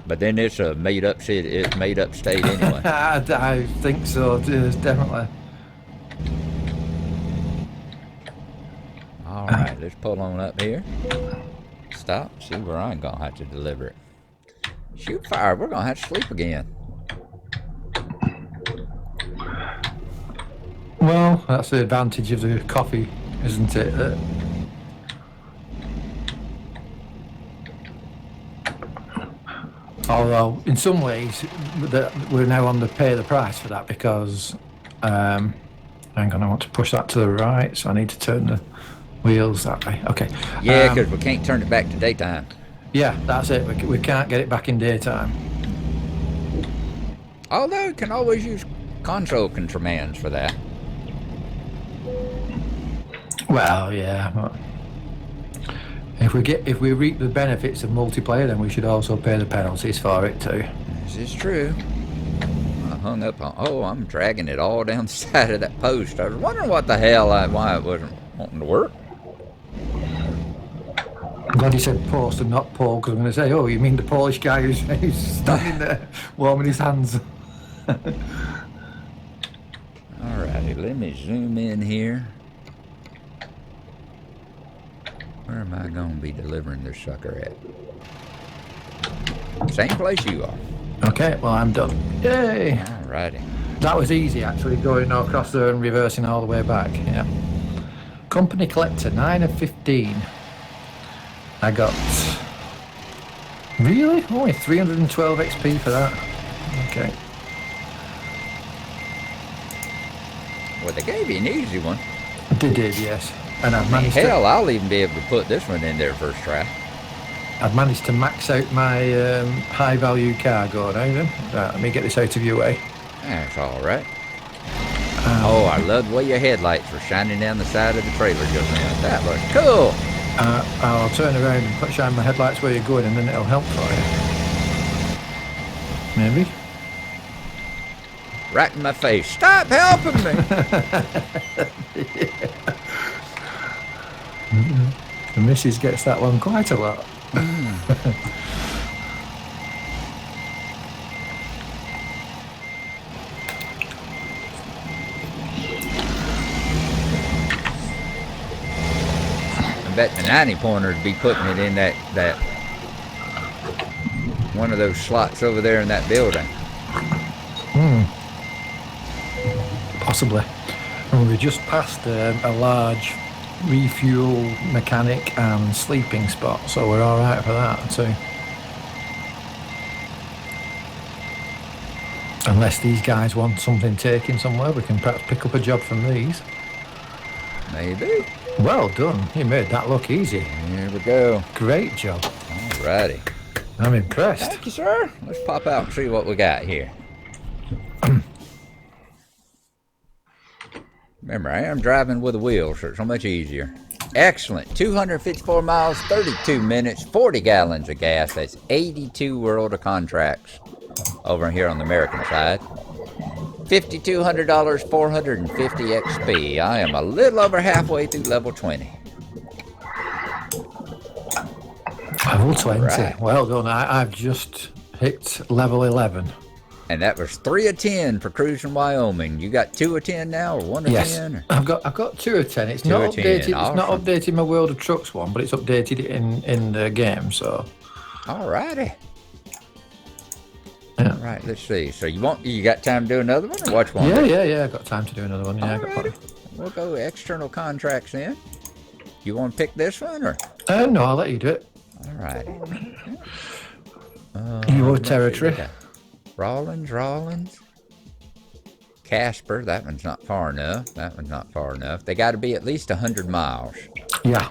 But then it's a made-up city. It's a made-up state anyway.
I think so, definitely.
All right, let's pull on up here. Stop. See where I'm going to have to deliver it. Shoot fire. We're going to have to sleep again.
Well, that's the advantage of the coffee, isn't it? Although, in some ways, we're now on the pay the price for that because, hang on, I want to push that to the right, so I need to turn the wheels that way. Okay.
Yeah, because we can't turn it back to daytime.
Yeah, that's it. We can't get it back in daytime.
Although you can always use console commands for that.
Well, yeah. But if we reap the benefits of multiplayer, then we should also pay the penalties for it too.
This is true. I hung up on. Oh, I'm dragging it all down the side of that post. I was wondering what the hell why it wasn't wanting to work.
I'm glad you said post and not Paul, because I'm going to say, oh, you mean the Polish guy who's standing there warming his hands.
Alrighty, let me zoom in here. Where am I going to be delivering this sucker at? Same place you are.
Okay, well, I'm done. Yay!
Alrighty.
That was easy, actually, going across there and reversing all the way back. Yeah. Company collector, 9 of 15. I got... Really? Only 312 XP for that. Okay.
Well, they gave you an easy one.
They did, yes. And I've managed
Hell, I'll even be able to put this one in there first try.
I've managed to max out my high-value cargo now then. Right, let me get this out of your way.
That's all right. Oh, I love the way your headlights were shining down the side of the trailer just now. That was cool.
I'll turn around and shine my headlights where you're going, and then it'll help for you. Maybe.
Right in my face. Stop helping me.
The missus gets that one quite a lot.
I bet the 90-pointer would be putting it in that one of those slots over there in that building.
Possibly. And we just passed a large refuel, mechanic and sleeping spot, so we're all right for that too. Unless these guys want something taken somewhere, we can perhaps pick up a job from these.
Maybe.
Well done. You made that look easy.
Here we go.
Great job.
Alrighty.
I'm impressed.
Thank you, sir. Let's pop out and see what we got here. Remember, I am driving with a wheel, so it's so much easier. Excellent. 254 miles, 32 minutes, 40 gallons of gas. That's 82 world of contracts over here on the American side. $5,200, 450 XP. I am a little over halfway through level 20.
Level 20.
Right.
Well done. I've just hit level 11.
And that was 3 of 10 for cruising Wyoming. You got 2 of 10 now, or 1 of 10? Or?
I've got 2 of 10. It's
2
not
of 10.
updated. It's
Awesome.
not updated my World of Trucks one, but it's updated in the game. So.
Alrighty.
Yeah.
All right, let's see. So you got time to do another one, or watch one?
Yeah. I've got time to do another one. Yeah,
Alrighty. We'll go external contracts then. You want to pick this one, or?
No, I'll let you do it.
Alrighty.
Your territory.
Rollins. Casper, that one's not far enough. They got to be at least 100 miles.
Yeah.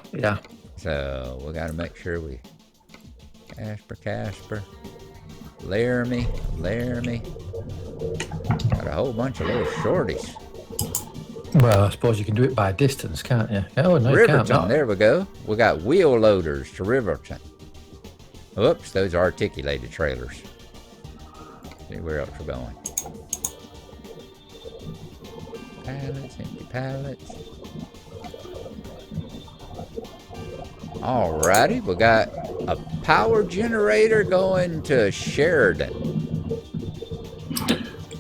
So we got to make sure we... Casper. Laramie. Got a whole bunch of little shorties.
Well, I suppose you can do it by distance, can't you? Oh, no, you can't.
Riverton, there we go. We got wheel loaders to Riverton. Oops, those are articulated trailers. See where else we're going. Pallets, empty pallets. Alrighty, we got a power generator going to Sheridan.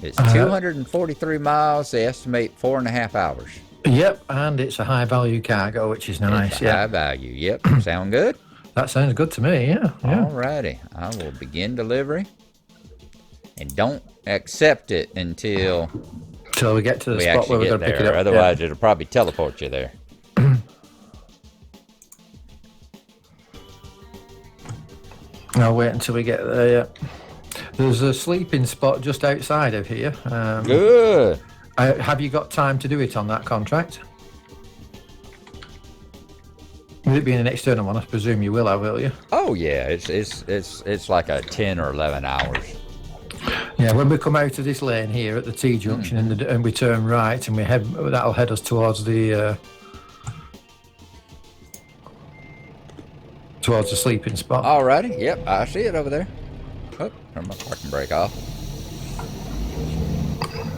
It's 243 miles. They estimate 4.5 hours.
Yep, and it's a high value cargo, which is nice.
It's a high value. Yep. Sound good?
That sounds good to me. Yeah.
Alrighty, I will begin delivery. And don't accept it until
we get to the
we
spot
actually
where we're
get
going to pick it
there.
up.
Otherwise, it'll probably teleport you there.
I'll wait until we get there. Yeah. There's a sleeping spot just outside of here.
Good.
Have you got time to do it on that contract? With it being an external one, I presume you will have, will you?
Oh yeah, it's like a 10 or 11 hours.
Yeah, when we come out of this lane here at the T junction and we turn right and that'll head us towards the sleeping spot.
Alrighty, yep, I see it over there. Oh, turn my parking brake off.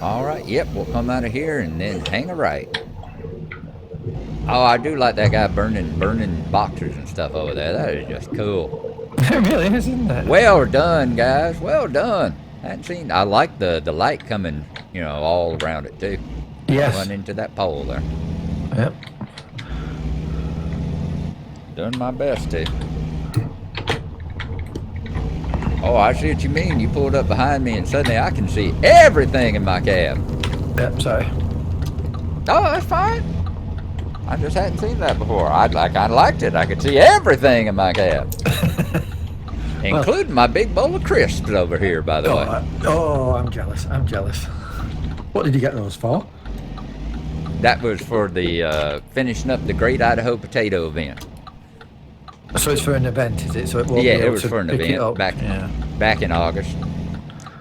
Alright, yep, we'll come out of here and then hang a right. Oh, I do like that guy burning boxers and stuff over there. That is just cool.
It really is, isn't it?
Well done, guys. Well done. I like the light coming, all around it too.
Yes.
Run into that pole there.
Yep.
Done my best to. Oh, I see what you mean. You pulled up behind me and suddenly I can see everything in my cab.
Yep, sorry.
Oh, that's fine. I just hadn't seen that before. I liked it. I could see everything in my cab. Including my big bowl of crisps over here, by the way.
I'm jealous. What did you get those for?
That was for the finishing up the Great Idaho Potato event.
So it's for an event, is it? So it won't
Yeah,
be
it
able
was
to
for an
pick it
event
up?
back in August.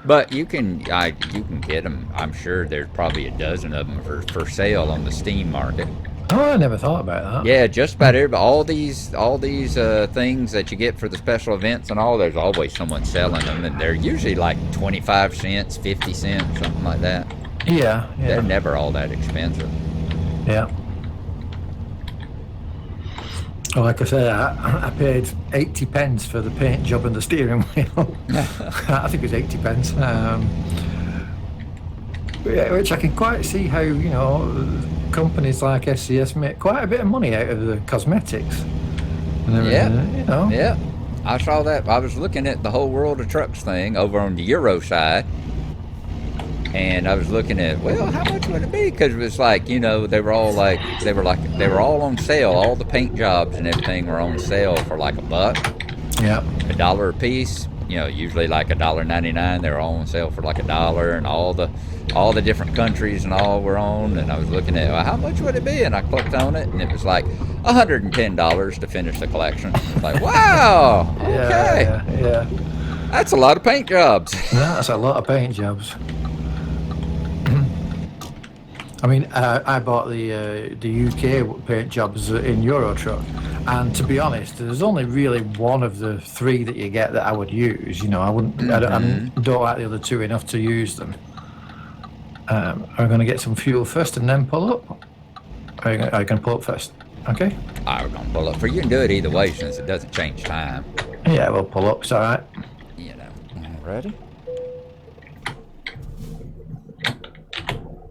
But you can get them. I'm sure there's probably a dozen of them for sale on the Steam market.
Oh, I never thought about that.
Yeah, just about everybody. All these things that you get for the special events and all. There's always someone selling them, and they're usually like 25 cents, 50 cents, something like that.
Yeah,
They're
yeah,
never all that expensive.
yeah. Well, like I said, I paid 80 pence for the paint job and the steering wheel. I think it was 80 pence. Yeah, which I can quite see how, companies like SCS make quite a bit of money out of the cosmetics. And everything,
Yeah. Yeah. I saw that. I was looking at the whole World of Trucks thing over on the Euro side. And I was looking at, well, how much would it be? Because it was like, they were all on sale. All the paint jobs and everything were on sale for like $1.
Yeah.
$1 a piece. Usually like $1.99. They were all on sale for like $1, and all the different countries and all were on. And I was looking at, well, how much would it be? And I clicked on it, and it was like $110 to finish the collection. I was like, wow, okay,
Yeah.
that's a lot of paint jobs.
That's a lot of paint jobs. I mean, I bought the UK paint jobs in Euro Truck, and to be honest, there's only really one of the 3 that you get that I would use. I wouldn't. I don't like the other 2 enough to use them. I'm going to get some fuel first and then pull up. Are you going to pull up first? Okay.
I was gonna pull up for you. Can do it either way since it doesn't change time.
Yeah, we'll pull up. It's all right.
Ready?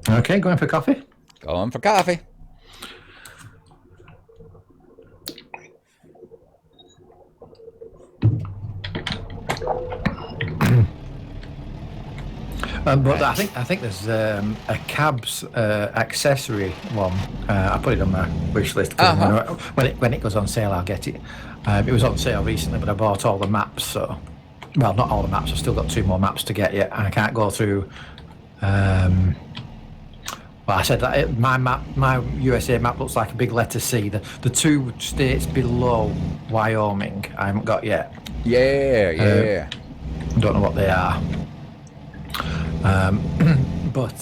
Okay, going for coffee?
Going for coffee.
But I think there's a cabs accessory one. I put it on my wish list. When it goes on sale, I'll get it. It was on sale recently, but I bought all the maps. So, well, not all the maps. I've still got 2 more maps to get yet. I can't go through. Well, I said that my USA map looks like a big letter C. The 2 states below Wyoming, I haven't got yet.
Yeah.
I don't know what they are. But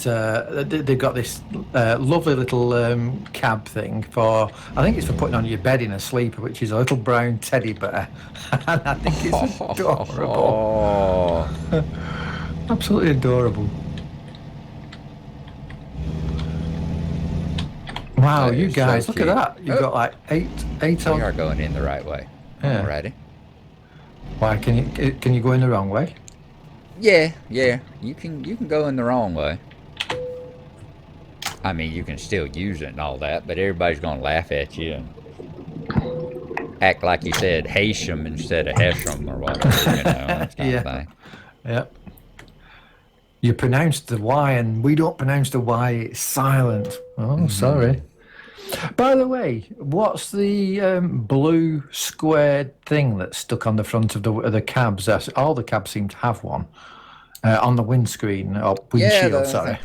they've got this lovely little cab thing for, I think it's for putting on your bed in a sleeper, which is a little brown teddy bear. And I think it's adorable. Absolutely adorable. Wow, you guys,
so
look at that. You've got like eight
We
on.
are going in the right way.
Yeah.
Ready?
Why can you go in the wrong way?
Yeah. You can go in the wrong way. I mean, you can still use it and all that, but everybody's gonna laugh at you and act like you said Hashem instead of Hesham or whatever, that kind of thing.
Yeah. You pronounced the Y, and we don't pronounce the Y. It's silent. Oh, sorry. By the way, what's the blue squared thing that's stuck on the front of the cabs? All the cabs seem to have one on the windscreen or windshield. Sorry.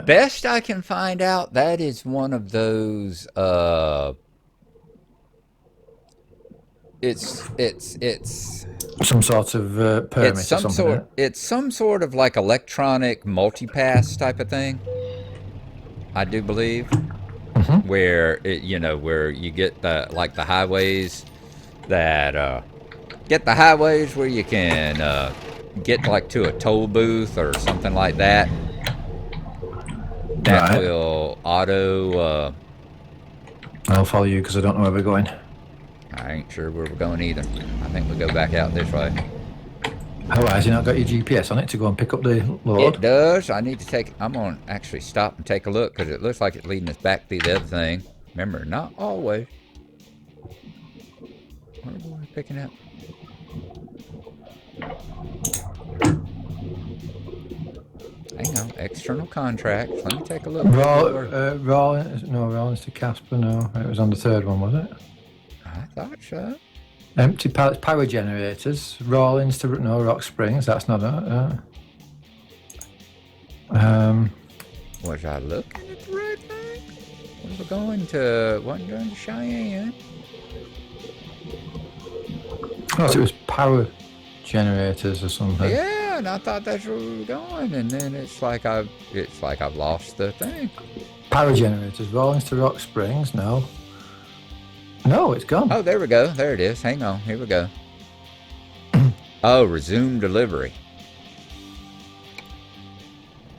Best I can find out, that is one of those. It's
some sort of permit.
It's some sort of like electronic multipass type of thing. I do believe. Where where you get the highways that where you can get like to a toll booth or something like that. That will auto.
I'll follow you because I don't know where we're going.
I ain't sure where we're going either. I think we go back out this way.
Oh, has you not got your GPS on it to go and pick up the load?
It does. I'm going to actually stop and take a look because it looks like it's leading us back through the other thing. Remember, not always. What are we picking up? Hang on. External contracts. Let me take a look.
Rollins to Casper. No, it was on the 3rd one, was it?
I thought so.
Empty pallets, power generators, Rawlins to Rock Springs. That's not it.
Was I looking at the right thing? Wasn't going to Cheyenne?
Oh, so it was power generators or something.
Yeah, and I thought that's where we were going, and then it's like I've lost the thing.
Power generators. Rollins to Rock Springs. No. No, it's gone.
Oh, there we go. There it is. Hang on. Here we go. Oh, resume delivery.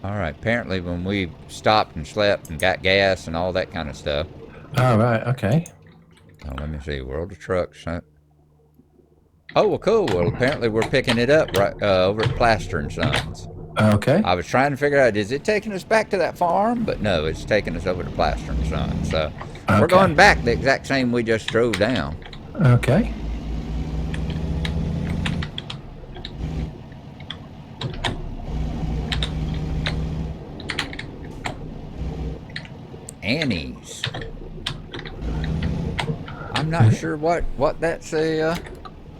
All right. Apparently, when we stopped and slept and got gas and all that kind of stuff.
All right. Okay.
Oh, let me see. World of Trucks. Huh? Oh, well, cool. Well, apparently we're picking it up right over at Plaster and Sons.
Okay.
I was trying to figure out, is it taking us back to that farm? But no, it's taking us over to Plaster and Sons. So we're going back the exact same we just drove down.
Okay.
Annie's. I'm not sure what that's a.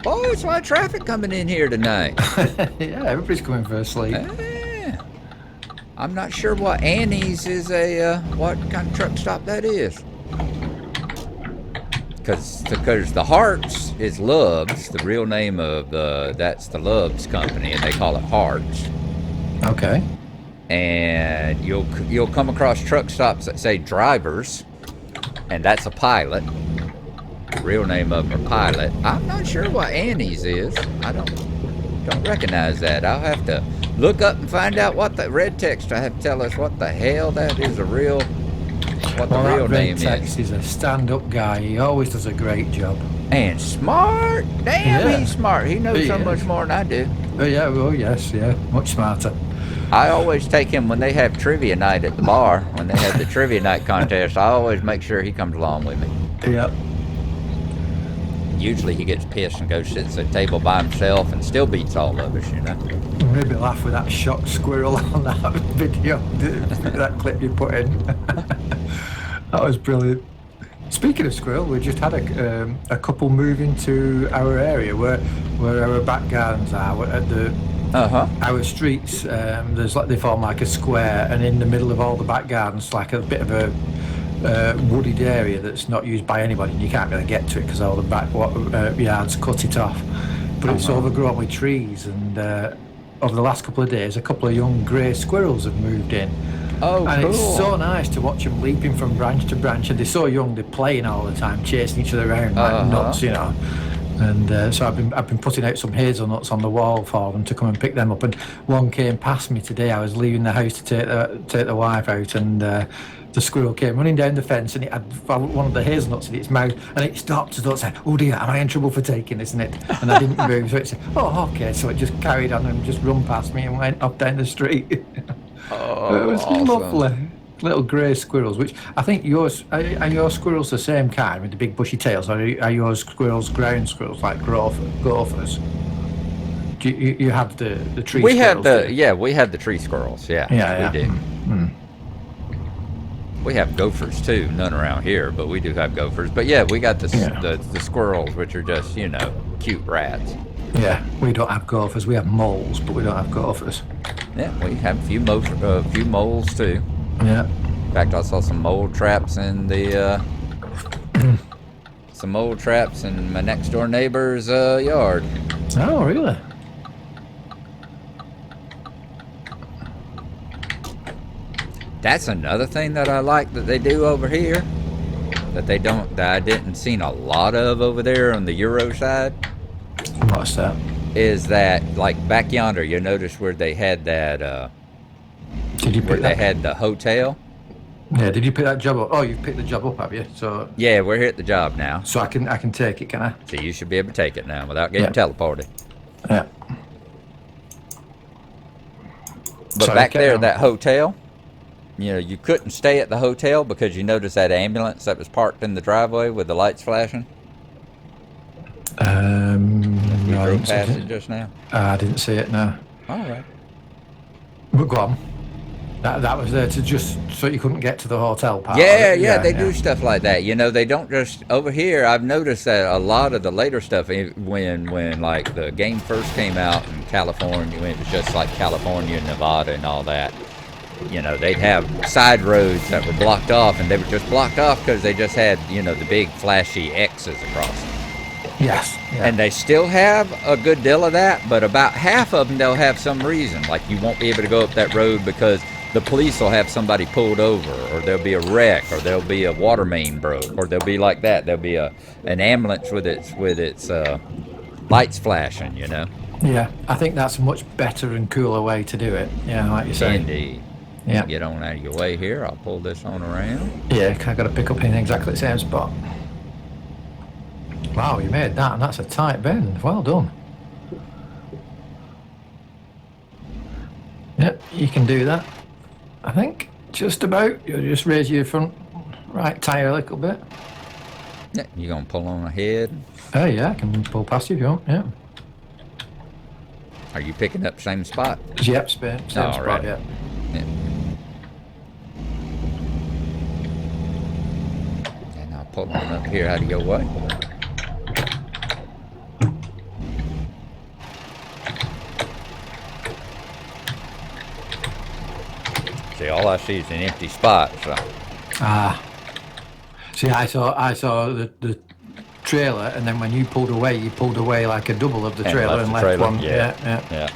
Oh, it's a lot of traffic coming in here tonight.
Yeah, everybody's coming for a sleep.
Yeah. I'm not sure what Annie's is what kind of truck stop that is. Because the Harts is Love's, the real name of that's the Love's company, and they call it Harts.
Okay.
And you'll come across truck stops that say Drivers, and that's a Pilot. The real name of them are Pilot. I'm not sure what Annie's is. I don't recognize that. I'll have to look up and find out what the red text. I have to tell us what the hell that is real name
Tex is a stand-up guy. He always does a great job.
And smart. Damn,
Yeah.
He's smart. He knows so much more than I do.
Oh yeah, well yes, yeah, much smarter.
I always take him when they have trivia night at the bar. When they have the trivia night contest, I always make sure he comes along with me.
Yep.
Usually he gets pissed and goes sits at the table by himself and still beats all of us, you know.
Maybe laugh with that shocked squirrel on that video, that clip you put in. That was brilliant. Speaking of squirrel, we just had a couple move into our area where our back gardens are at the our streets. There's they form like a square, and in the middle of all the back gardens, like a bit of a wooded area that's not used by anybody, and you can't really get to it because all the back yards cut it off. But it's overgrown with trees, and over the last couple of days, a couple of young grey squirrels have moved in.
Oh,
and
cool.
It's so nice to watch them leaping from branch to branch, and they're so young, they're playing all the time, chasing each other around like nuts, you know. And so I've been putting out some hazelnuts on the wall for them to come and pick them up. And one came past me today. I was leaving the house to take the wife out, and the squirrel came running down the fence, and it had one of the hazelnuts in its mouth, and it stopped and said, "Oh dear, am I in trouble for taking this?" And I didn't move, so it said, "Oh, okay." So it just carried on and just run past me and went up down the street.
Oh,
it was
awesome.
lovely. Little grey squirrels, which I think yours are your squirrels the same kind with the big bushy tails, or are yours squirrels ground squirrels like gophers? Do you have the tree?
We have
squirrels,
we have the tree squirrels. Yeah, we do. We have gophers too. None around here, but we do have gophers. But yeah, we got the squirrels, which are just cute rats.
Yeah, we don't have gophers. We have moles, but we don't have gophers.
Yeah, we have a few moles too.
Yeah.
In fact, I saw some mole traps in the my next door neighbor's yard.
Oh, really?
That's another thing that I like that they do over here that I didn't seen a lot of over there on the Euro side.
What's that?
Is that like back yonder? You notice where they had that? They had the hotel.
Yeah. Did you pick that job up? Oh, you've picked the job up, have you? So.
Yeah, we're here at the job now.
So I can take it, can I?
So you should be able to take it now without getting teleported.
Yeah.
But back there, that hotel, you couldn't stay at the hotel because you noticed that ambulance that was parked in the driveway with the lights flashing.
We
drove past it just now.
I didn't see it, no.
All right.
But go on. That was there to just so you couldn't get to the hotel part.
Yeah, they do stuff like that. They don't just over here. I've noticed that a lot of the later stuff when like the game first came out in California, when it was just like California, Nevada, and all that. They'd have side roads that were blocked off, and they were just blocked off because they just had the big flashy X's across them.
Yes. Yeah.
And they still have a good deal of that, but about half of them they'll have some reason, like you won't be able to go up that road because the police will have somebody pulled over, or there'll be a wreck, or there'll be a water main broke, or there'll be like that. There'll be an ambulance with its lights flashing. You know.
Yeah, I think that's a much better and cooler way to do it. Yeah, like you say.
Indeed.
Yeah.
Get on out of your way here. I'll pull this on around.
Yeah, I got to pick up in exactly the same spot. Wow, you made that, and that's a tight bend. Well done. Yep, you can do that. I think just about. You'll just raise your front right tyre a little bit.
Yeah, you gonna pull on ahead?
Oh yeah, I can pull past you if you want. Yeah.
Are you picking up same spot?
Yep, same
All
spot.
right.
Yeah.
Yeah. And I'll pull on up here out of your way. See, all I see is an empty spot, so.
Ah. See, I saw the trailer, and then when you pulled away like a double of the trailer and left one.
Yeah.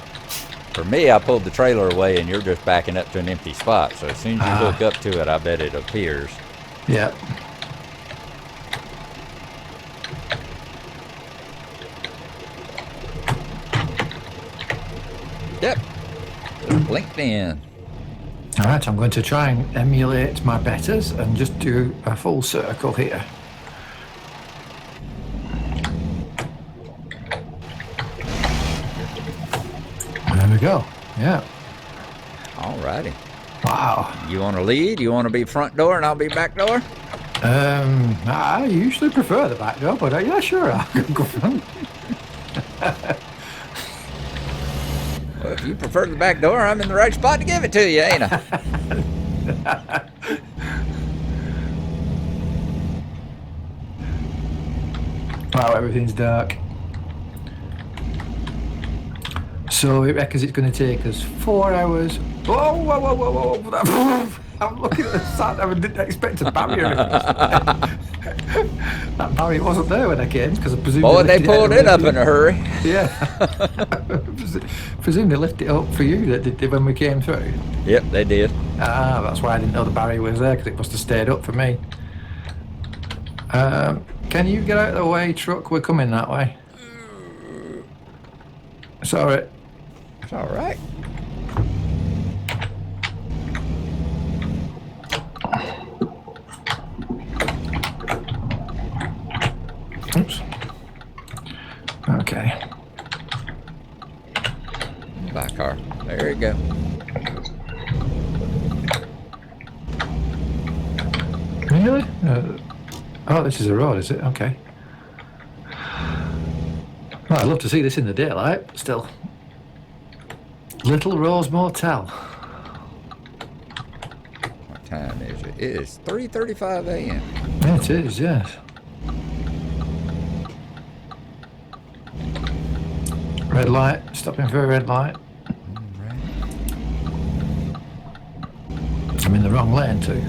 For me, I pulled the trailer away, and you're just backing up to an empty spot. So as soon as you hook up to it, I bet it appears.
Yeah.
Yep. Just blinked in.
All right, I'm going to try and emulate my betters and just do a full circle here. There we go. Yeah.
Alrighty.
Wow.
You want to lead? You want to be front door, and I'll be back door?
I usually prefer the back door, but yeah, sure, I'll go front.
Well, if you prefer the back door, I'm in the right spot to give it to you, ain't I?
Wow, everything's dark. So it reckons it's going to take us 4 hours. Whoa. I'm looking at the sat nav and didn't expect a barrier. That barrier wasn't there when I came, because I presume
They pulled it up in a hurry.
Yeah. Presume they lifted it up for you that did when we came through.
Yep, they did.
Ah, that's why I didn't know the barrier was there, because it must have stayed up for me. Can you get out of the way, truck? We're coming that way. Sorry.
It's all right.
Oops. Okay.
Back car. There you go.
Really? Oh, this is a road, is it? Okay. Well, I'd love to see this in the daylight, still. Little Rose Motel.
What time is it? It is 3:35 a.m.
Yeah, it is, yes. Red light, stopping for a red light. I'm in the wrong lane too.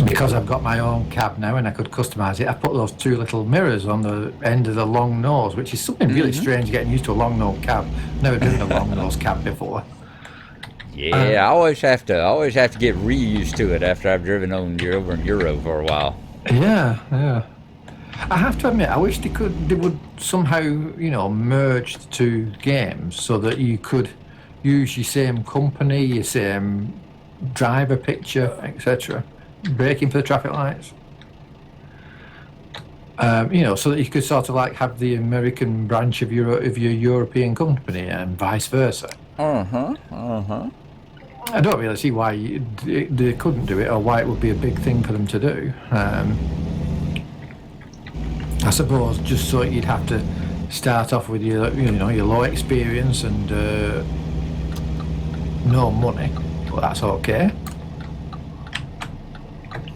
Because I've got my own cab now and I could customise it, I put those two little mirrors on the end of the long nose, which is something really strange getting used to a long nose cab. Never driven a long nose cab before.
Yeah, I always have to get re-used to it after I've driven over in Euro for a while.
Yeah. I have to admit, I wish they would somehow, merge the two games so that you could use your same company, your same driver picture, etc. Braking for the traffic lights. So that you could sort of like have the American branch of your European company and vice versa. I don't really see why they couldn't do it, or why it would be a big thing for them to do. I suppose just so you'd have to start off with your low experience and no money, but that's okay.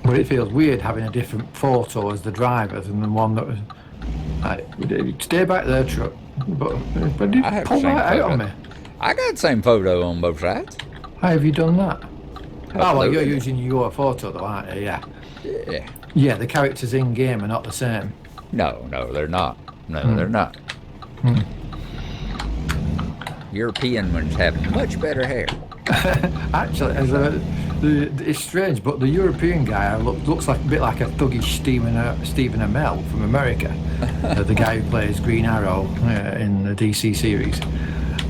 But it feels weird having a different photo as the driver than the one that was. Stay back there, truck. But did you pull that out on me?
I got the same photo on both sides.
How have you done that? Oh, well, you're
Absolutely.
using your photo though, aren't you? Yeah.
Yeah.
Yeah, the characters in game are not the same.
No, they're not. No, they're not. European ones have much better hair.
Actually, it's strange, but the European guy looks like a bit like a thuggish Stephen Amell from America, the guy who plays Green Arrow in the DC series.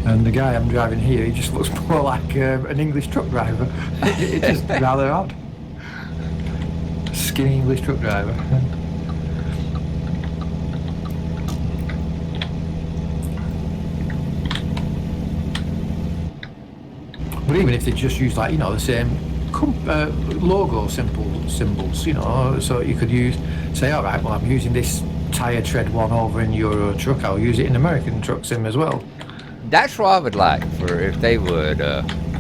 And the guy I'm driving here, he just looks more like an English truck driver. It's just rather odd. Skinny English truck driver. But even if they just use like, you know, the same logo symbols, you know, so you could say, all right, well, I'm using this tire tread one over in Euro truck, I'll use it in American truck sim as well.
That's what I would like for if they would,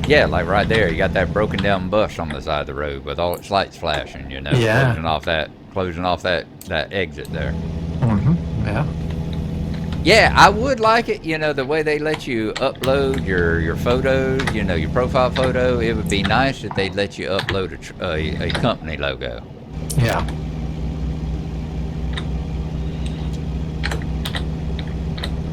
yeah, like right there, you got that broken down bus on the side of the road with all its lights flashing, you know,
Yeah.
closing off that exit there.
Yeah.
Yeah, I would like it, you know, the way they let you upload your photos, you know, your profile photo. It would be nice if they'd let you upload a company logo.
Yeah.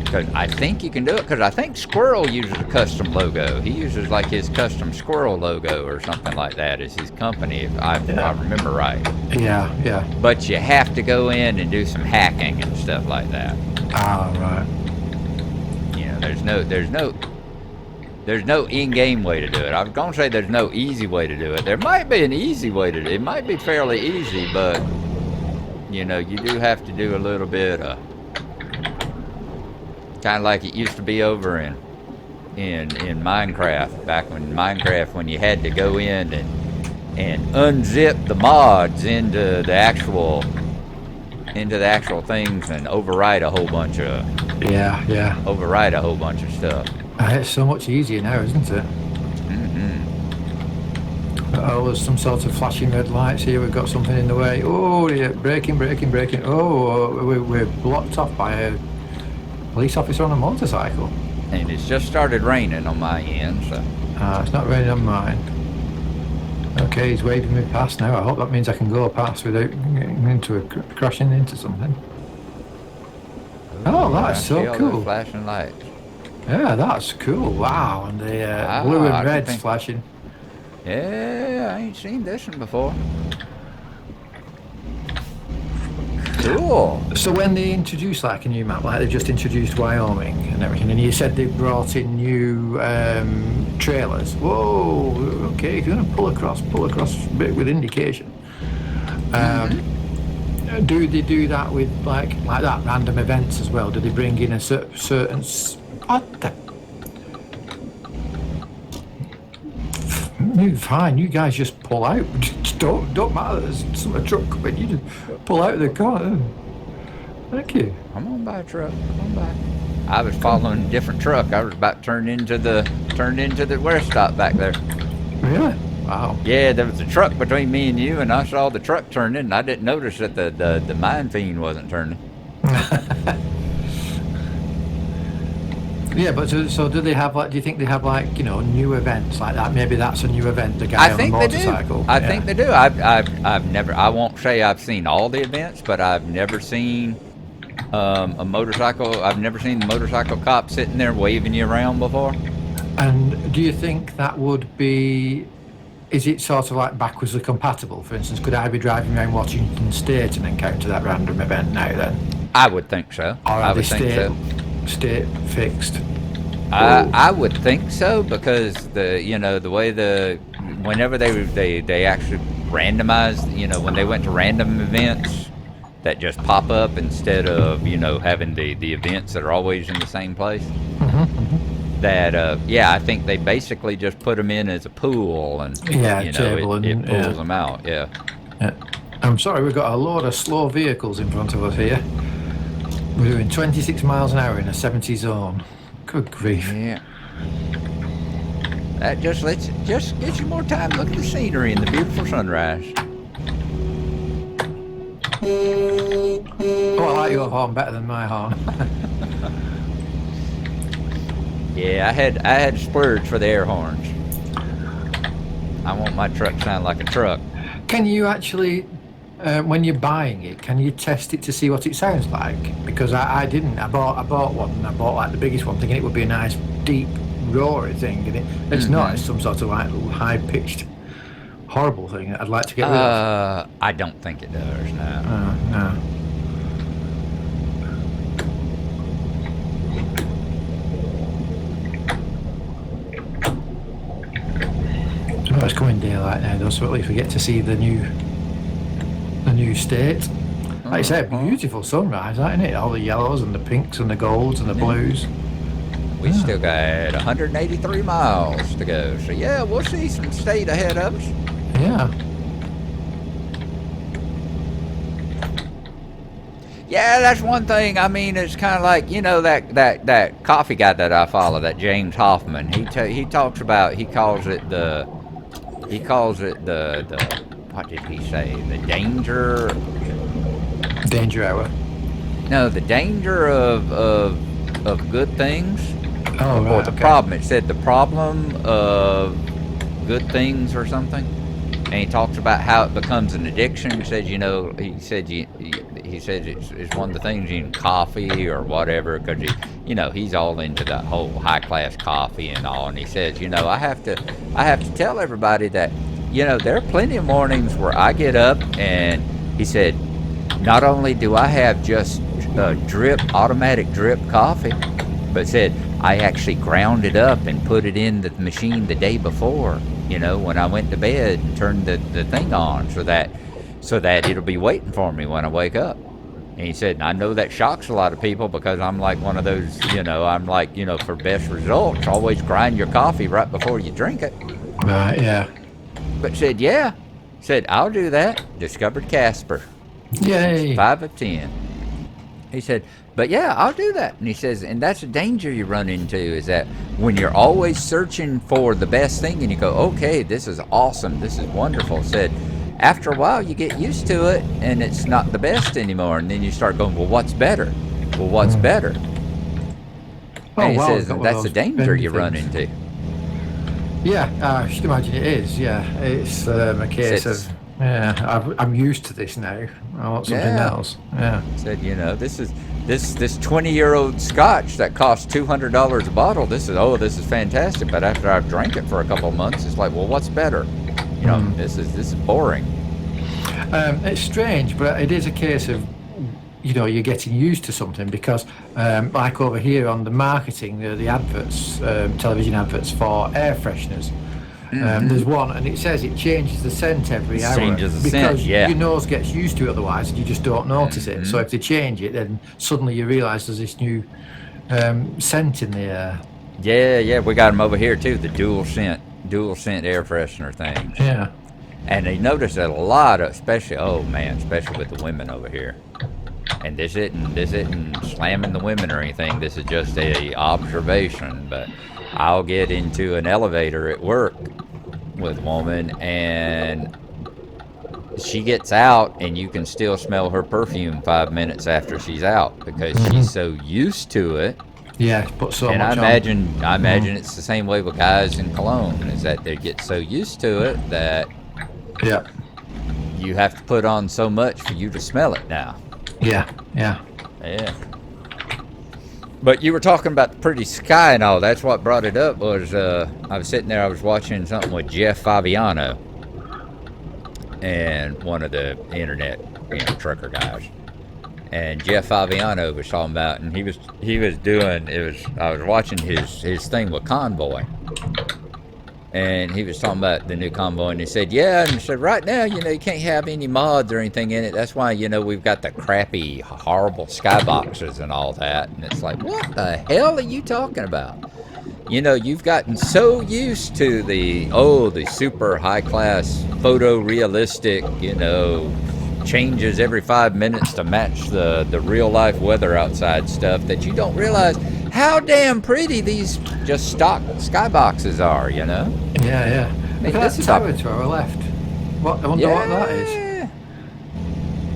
Because I think you can do it, because I think Squirrel uses a custom logo. He uses like his custom Squirrel logo or something like that as his company, if I remember right.
Yeah, yeah.
But you have to go in and do some hacking and stuff like that.
Ah, right.
You know, there's no in-game way to do it. I was gonna say there's no easy way to do it. There might be an easy way to do it. It might be fairly easy, but you know, you do have to do a little bit of kind of like it used to be over in Minecraft, back when you had to go in and unzip the mods into the actual things and overwrite a whole bunch of stuff.
It's so much easier now, isn't it? Oh, there's some sort of flashing red lights here. We've got something in the way. Oh, yeah, braking. Oh, we're blocked off by a police officer on a motorcycle.
And it's just started raining on my end, so.
It's not raining on mine. Okay, he's waving me past now. I hope that means I can go past without getting crashing into something. Oh, that's
See
so
all
cool.
those flashing lights.
Yeah, that's cool. Wow, and the blue
I
and
can
red's
think-
flashing.
Yeah, I ain't seen this one before. Cool.
So when they introduced like a new map, like they just introduced Wyoming and everything, and you said they brought in new trailers. Whoa, okay, if you're going to pull across a bit with indication. Do they do that with like that random events as well? Do they bring in a certain? What the? Fine, you guys just pull out. Just don't matter. There's some truck coming. You just pull out of the car. Thank you.
Come on by, truck. Come on by. I was following a different truck. I was about to turn into the rest stop back there.
Really? Wow.
Yeah, there was a truck between me and you, and I saw the truck turn in, and I didn't notice that the mine fiend wasn't turning.
Yeah, but so do they have like? Do you think they have like new events like that? Maybe that's a new event. The guy on the motorcycle.
I think they do. I've never. I won't say I've seen all the events, but I've never seen a motorcycle. I've never seen the motorcycle cop sitting there waving you around before.
And do you think that would be? Is it sort of like backwardsly compatible? For instance, could I be driving around Washington State and encounter that random event now? Then
I would think so.
or
I
are they
would think so.
state fixed?
I would think so, because the way whenever they actually randomize, when they went to random events that just pop up instead of having the events that are always in the same place. That I think they basically just put them in as a pool, and it pulls them out. Yeah.
I'm sorry, we've got a load of slow vehicles in front of us here. We're doing 26 miles an hour in a 70 zone. Good grief.
Yeah. That just gets you more time to look at the scenery and the beautiful sunrise.
Oh, I like your horn better than my horn.
Yeah, I had to splurge for the air horns. I want my truck to sound like a truck.
Can you actually when you're buying it, can you test it to see what it sounds like? Because I didn't. I bought one, and I bought like the biggest one, thinking it would be a nice, deep, roary thing, and it's not. It's some sort of like high-pitched, horrible thing that I'd like to get rid of.
I don't think it does. No.
No. Oh, it's coming daylight now, though, so at least we get to see the new state. Like I said, beautiful sunrise, isn't it? All the yellows and the pinks and the golds and the blues.
We still got 183 miles to go. So, yeah, we'll see some state ahead of us.
Yeah.
Yeah, that's one thing. I mean, it's kind of like, you know, that coffee guy that I follow, that James Hoffman. He talks about, he calls it the what did he say? The danger
hour.
No, the danger of good things.
Oh, right.
Or the problem. It said the problem of good things or something. And he talks about how it becomes an addiction. He said, you know, he said it's one of the things in coffee or whatever, because he's all into that whole high class coffee and all. And he says, you know, I have to tell everybody that, you know, there are plenty of mornings where I get up, and he said, not only do I have just automatic drip coffee, but said I actually ground it up and put it in the machine the day before, you know, when I went to bed, and turned the thing on so that it'll be waiting for me when I wake up. And he said, and I know that shocks a lot of people, because I'm like one of those, you know, for best results, always grind your coffee right before you drink it.
Right, yeah.
But said, I'll do that. Discovered Casper.
Yay.
5 of 10. He said, but yeah, I'll do that. And he says, and that's a danger you run into, is that when you're always searching for the best thing, and you go, okay, this is awesome, this is wonderful, said, after a while you get used to it, and it's not the best anymore. And then you start going, well, what's better? Well, what's better? And he says, and that's the danger you run into.
Yeah, I should imagine it is. Yeah, it's a case of, I'm used to this now. I want something else. Yeah.
Said, you know, this 20-year-old scotch that costs $200 a bottle. This is fantastic. But after I've drank it for a couple of months, it's like, well, what's better? You know, this is boring.
It's strange, but it is a case of, you know, you're getting used to something, because like over here on the marketing, the adverts, television adverts for air fresheners, there's one, and it says it changes the scent every hour.
Changes the
because
scent, yeah.
Your nose gets used to it otherwise, and you just don't notice it. So if they change it, then suddenly you realise there's this new scent in the air.
Yeah, we got them over here too, the dual scent air freshener things.
Yeah.
And they notice that a lot of, especially with the women over here. And this isn't slamming the women or anything. This is just a observation. But I'll get into an elevator at work with a woman, and she gets out, and you can still smell her perfume 5 minutes after she's out, because she's so used to it.
Yeah, put so
and
much
I imagine it's the same way with guys in cologne, is that they get so used to it that you have to put on so much for you to smell it now.
Yeah.
But you were talking about the pretty sky and all. That's what brought it up. Was I was sitting there, I was watching something with Jeff Favignano, and one of the internet, trucker guys. And Jeff Favignano was talking about, and he was doing, I was watching his thing with Convoy. And he was talking about the new Convoy, and he said, and he said, right now, you can't have any mods or anything in it. That's why, we've got the crappy, horrible skyboxes and all that. And it's like, what the hell are you talking about? You've gotten so used to the super high-class, photorealistic, changes every 5 minutes to match the real-life weather outside stuff, that you don't realize how damn pretty these just stock skyboxes are,
Yeah.
Look
at that tower to our left. I wonder what that is.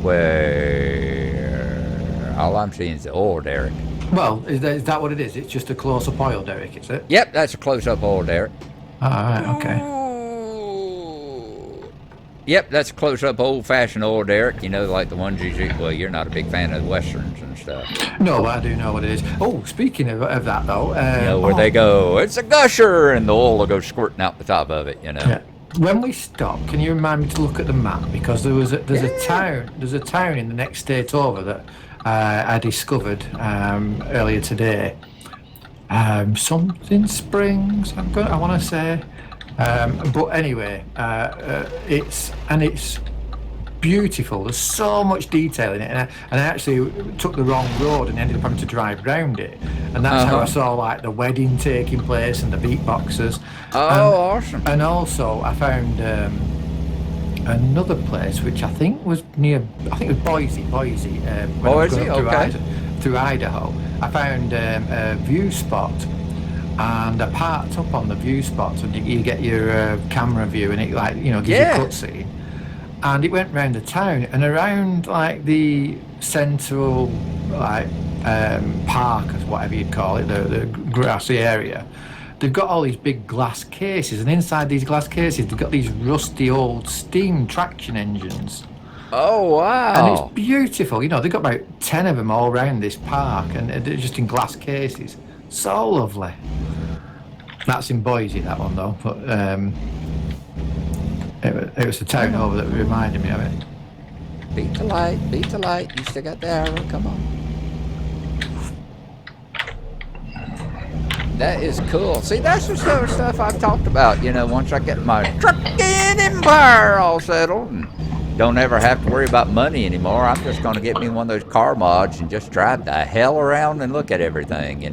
Where all I'm seeing is the oil derrick.
Well, is that what it is? It's just a close-up oil derrick, is it?
Yep, that's a close-up oil derrick.
All right, okay.
Yep, that's close-up old-fashioned oil derrick. You know, like the ones well, you're not a big fan of westerns and stuff.
No, I do know what it is. Oh, speaking of that though,
You know where they go, it's a gusher, and the oil will go squirting out the top of it. You know.
yeah. When we stop, can you remind me to look at the map, because there's a town in the next state over that I discovered earlier today. Something Springs, I want to say. But anyway, it's beautiful. There's so much detail in it, and I actually took the wrong road and ended up having to drive round it, and that's how I saw like the wedding taking place and the beatboxers.
Awesome!
And also, I found another place which I think was near. I think it was Boise. When I was
Boise,
going
okay.
through Idaho, I found a view spot. And I parked up on the view spot, and you get your camera view, and it gives you a cutscene. And it went round the town, and around like the central park, or whatever you'd call it, the grassy area. They've got all these big glass cases, and inside these glass cases, they've got these rusty old steam traction engines.
Oh wow!
And it's beautiful. They've got about 10 of them all around this park, and they're just in glass cases. So lovely. That's in Boise, that one though. But it was the town over that reminded me of it.
Beat the light. You still got the arrow. Come on. That is cool. See, that's the sort of stuff I've talked about. Once I get my trucking empire all settled and don't ever have to worry about money anymore, I'm just going to get me one of those car mods and just drive the hell around and look at everything.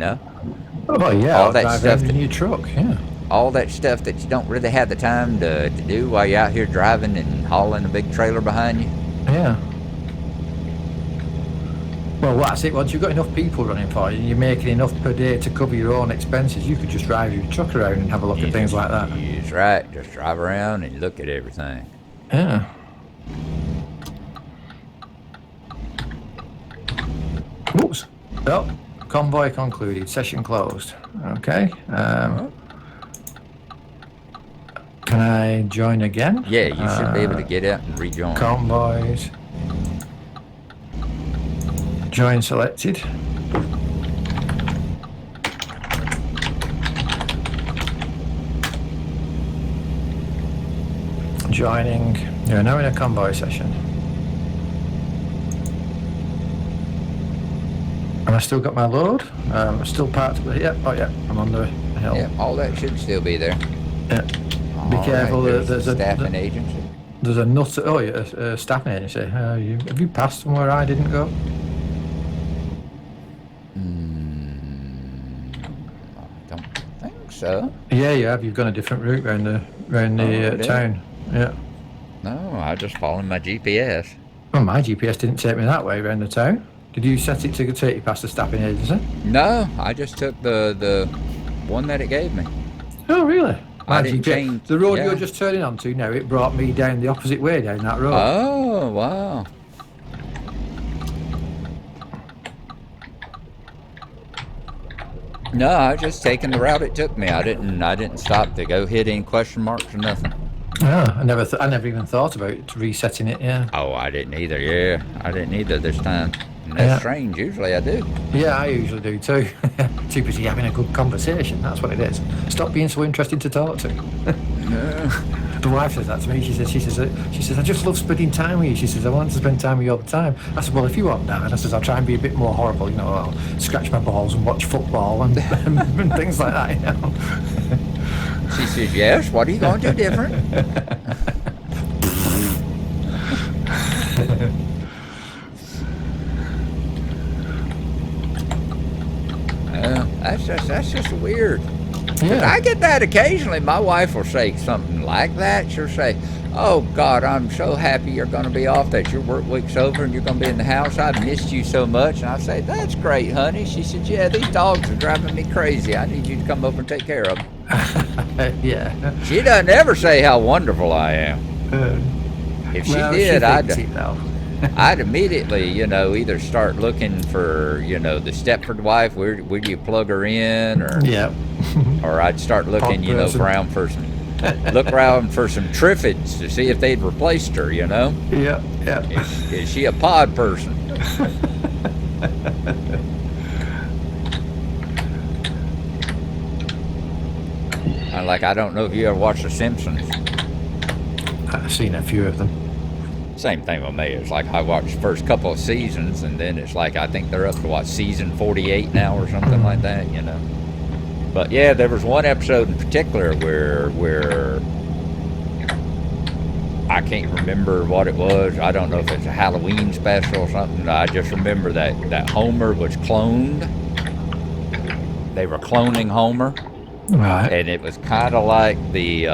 Oh yeah,
all that stuff
in your truck, yeah.
All that stuff that you don't really have the time to do while you're out here driving and hauling a big trailer behind you.
Yeah. Well, that's it. Once you've got enough people running for you, and you're making enough per day to cover your own expenses, you could just drive your truck around and have a look at things like that.
That's right. Just drive around and look at everything.
Yeah. Oops. Oh. Convoy concluded. Session closed. Okay. Can I join again?
Yeah, you should be able to get out and rejoin.
Convoys. Join selected. Joining. You're now in a convoy session. And I still got my load. I'm still parked. Yeah. Oh yeah. I'm on the hill.
Yeah. All that should still be there.
Yeah. Be careful.
Right,
There's a
staffing agency.
There's a nut. Oh yeah. A staffing agency. Have you passed somewhere I didn't go?
I don't think so.
Yeah, you have. You've gone a different route around the town. Yeah.
No, I just followed my GPS.
Well, my GPS didn't take me that way around the town. Did you set it to take you past the staffing agency?
No, I just took the one that it gave me.
Oh, really?
I didn't change.
The road you're just turning onto now, it brought me down the opposite way down that road.
Oh, wow. No, I was just taking the route it took me. I didn't stop to go hit any question marks or nothing.
Oh, I never even thought about resetting it. Yeah.
Oh, I didn't either. Yeah, I didn't either this time. And that's strange. Usually I do.
Yeah, I usually do too. Too busy having a good conversation. That's what it is. Stop being so interesting to talk to. The wife says that to me. She says, I just love spending time with you. She says, I want to spend time with you all the time. I said, well, if you want that, I says, I'll try and be a bit more horrible. I'll scratch my balls and watch football and, and things like that.
She says, yes. What are you going to do different? That's just weird.
Yeah.
I get that occasionally. My wife will say something like that. She'll say, oh, God, I'm so happy you're going to be off, that your work week's over and you're going to be in the house. I've missed you so much. And I say, that's great, honey. She said, yeah, these dogs are driving me crazy. I need you to come over and take care of them.
Yeah.
She doesn't ever say how wonderful I am. If she did, I'd immediately, either start looking for, the Stepford wife. Where do you plug her in, or
yeah,
or I'd start looking, brown person. look around for some Triffids to see if they'd replaced her, you know?
Yeah, yeah.
Is she a pod person? I don't know if you ever watched The Simpsons.
I've seen a few of them.
Same thing with me. It's like I watched the first couple of seasons, and then it's like I think they're up to what, season 48 now or something like that, you know. But yeah, there was one episode in particular where I can't remember what it was. I don't know if it's a Halloween special or something. I just remember that Homer was cloned. They were cloning Homer.
Right.
And it was kind of like the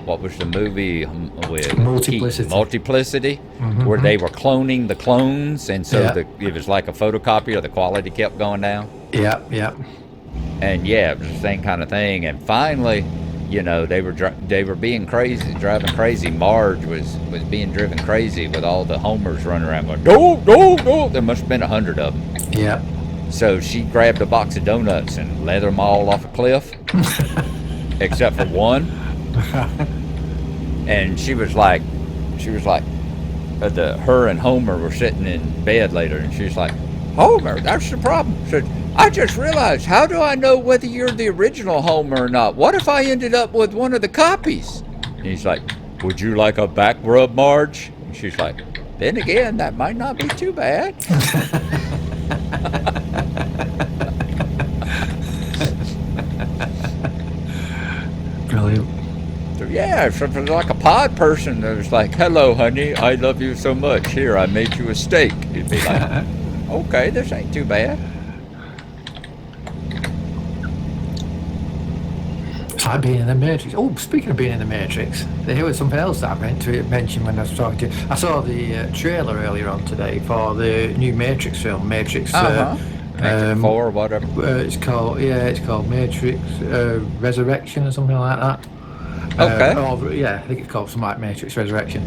what was the movie with Multiplicity, where they were cloning the clones, and so it was like a photocopy, the quality kept going down.
Yeah, yeah.
And yeah, it was the same kind of thing. And finally, you know, they were being crazy, driving crazy. Marge was being driven crazy with all the Homers running around going, go, go, go. There must have been 100 of them.
Yeah.
So she grabbed a box of donuts and let them all off a cliff, except for one. And she was like, her and Homer were sitting in bed later, and she's like, Homer, that's the problem. She said, I just realized, how do I know whether you're the original Homer or not? What if I ended up with one of the copies? And he's like, would you like a back rub, Marge? And she's like, then again, that might not be too bad.
Brilliant.
So yeah, if it was like a pod person that was like, hello, honey, I love you so much. Here, I made you a steak. You'd be like, okay, this ain't too bad.
It's like being in the Matrix. Oh, speaking of being in the Matrix, there was something else that I meant to mention when I was talking to you. I saw the trailer earlier on today for the new Matrix film, Matrix.
Matrix 4 or whatever.
It's called Matrix Resurrection or something like that.
Okay.
I think it's called something like Matrix Resurrection.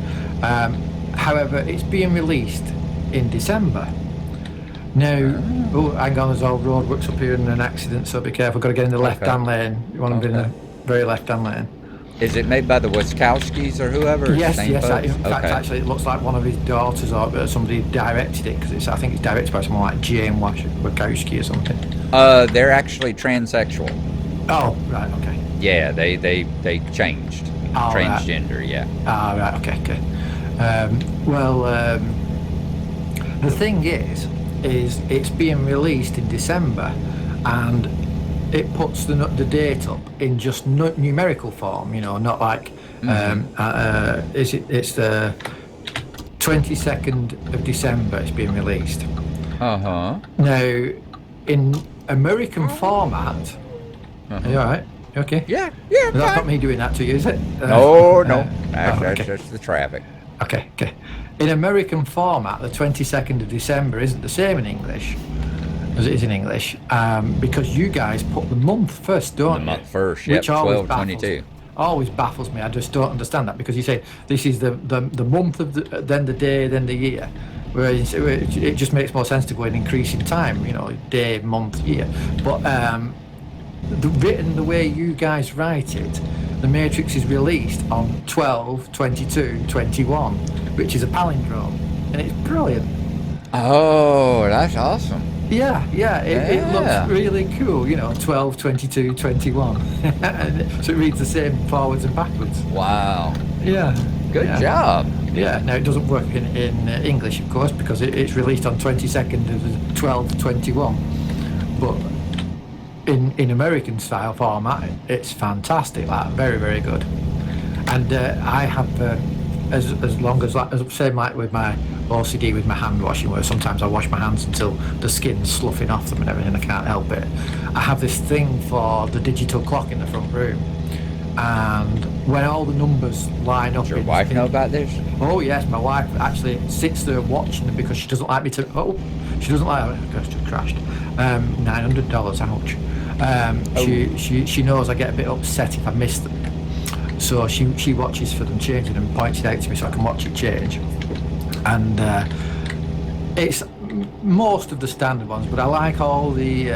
However, it's being released in December. Now, hang on, there's all roadworks up here and an accident, so be careful. Got to get in the left-hand lane. You want to be in the very left-hand lane.
Is it made by the Wachowskis or whoever?
Yes.
Same folks?
In fact, actually, it looks like one of his daughters or somebody directed it, because I think it's directed by someone like Jane Wachowski or something.
They're actually transsexual.
Oh, right, okay.
Yeah, they changed. Transgender,
right.
Yeah.
Right, okay. The thing is it's being released in December, and it puts the date up in just numerical form, you know, not like it's the 22nd of December it's being released. Now, in American format, are you alright? Okay.
Yeah.
That's not me doing that to you, is it?
No. That's the traffic.
Okay. In American format, the 22nd of December isn't the same in English as it is in English, because you guys put the month first, don't you?
The month first, yep,
Which always
12/22.
Always baffles me. I just don't understand that, because you say this is the month of then the day, then the year. Whereas it just makes more sense to go in increasing time, you know, day, month, year. But written the way you guys write it, the Matrix is released on 12, 22, 21, which is a palindrome, and it's brilliant.
Oh, that's awesome.
Yeah, it looks really cool, you know, 12, 22, 21. So it reads the same forwards and backwards. Wow. Yeah.
Good job.
Yeah, now it doesn't work in English, of course, because it's released on 22nd of 12/21. But in American style format, it's fantastic, like very, very good. And I have as long as same like with my OCD with my hand washing, where sometimes I wash my hands until the skin's sloughing off them and everything, I can't help it. I have this thing for the digital clock in the front room, and when all the numbers line up.
Does your wife know about this?
Oh yes, my wife actually sits there watching them, because she doesn't like me to. Oh, she doesn't like. Oh, gosh, just crashed. $900. Ouch. She knows I get a bit upset if I miss them, so she watches for them changing and points it out to me so I can watch it change. And it's most of the standard ones, but I like all the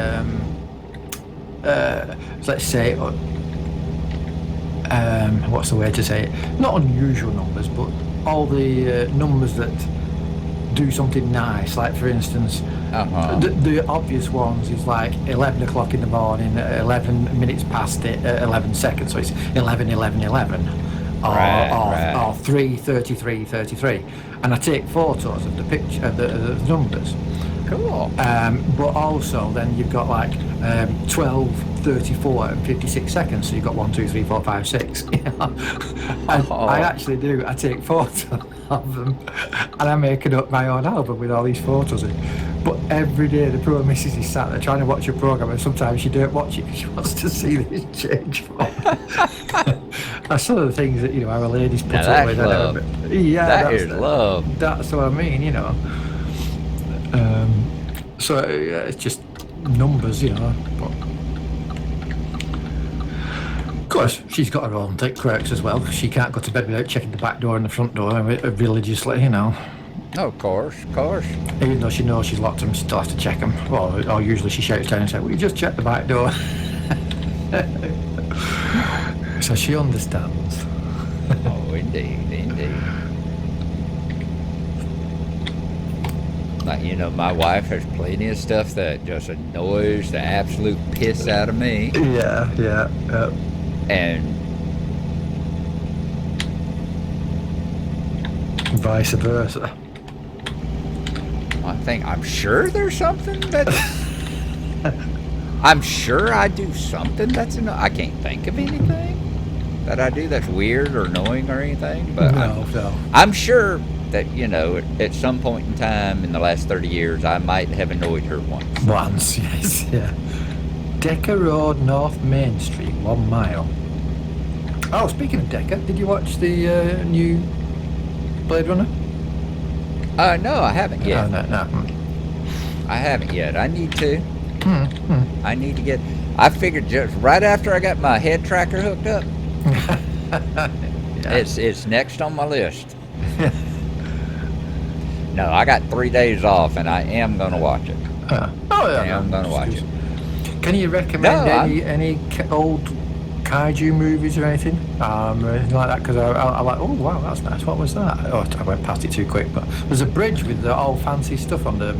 let's say what's the way to say it? Not unusual numbers, but all the numbers that do something nice. Like for instance, the obvious ones is like 11 o'clock in the morning, 11 minutes past it, 11 seconds. So it's 11, 11, 11, or 3:33, 33. And I take photos of the picture, of the numbers.
Cool.
But also then you've got like 12, 34 and 56 seconds. So you've got 1, 2, 3, 4, 5, 6. You know? And I actually do. I take photos of them, and I'm making up my own album with all these photos in. But every day the poor missus is sat there trying to watch a program, and sometimes she don't watch it because she wants to see this change form. That's some of the things that our ladies put up with.
Love.
Yeah,
that is love.
That's what I mean. So it's just numbers, But of course, she's got her own quirks as well. She can't go to bed without checking the back door and the front door religiously,
Oh, of course.
Even though she knows she's locked them, she still has to check them. Or usually she shouts down and says, "Will you just check the back door?" So she understands.
Oh, indeed. Like, my wife has plenty of stuff that just annoys the absolute piss out of me.
Yeah.
And
vice versa.
I'm sure there's something that I'm sure I do something that's I can't think of anything that I do that's weird or annoying or anything, but
No.
I'm sure that at some point in time in the last 30 years I might have annoyed her once.
Yes, yeah. Decker Road, North Main Street, 1 mile. Oh, speaking of Decker, did you watch the new Blade Runner?
No, I haven't yet.
Oh, no.
I haven't yet. I need to. I need to get. I figured just right after I got my head tracker hooked up.
Yeah.
It's next on my list. No, I got 3 days off, and I am going to watch it.
Yeah.
I'm going to watch it.
Can you recommend any old kaiju movies or anything? Or anything like that? Because I like, oh wow, that's nice. What was that? Oh, I went past it too quick. But there's a bridge with all fancy stuff on the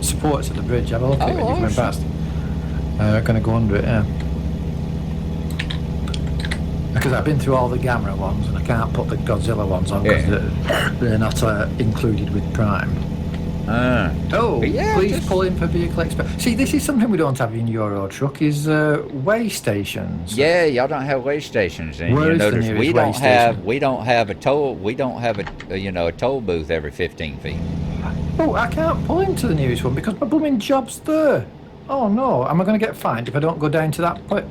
supports of the bridge. Have a look at it when you went past. I'm going to go under it. Yeah. Because I've been through all the Gamera ones and I can't put the Godzilla ones on because they're not included with Prime. Please pull in for vehicle expert. See, this is something we don't have in Euro Truck is way stations.
Yeah, y'all don't have way stations, and
Where
you
is the
notice
nearest
we
way
don't
station?
have a toll booth every 15 feet.
Oh, I can't pull into the nearest one because my blooming job's there. Oh no, am I going to get fined if I don't go down to that pit?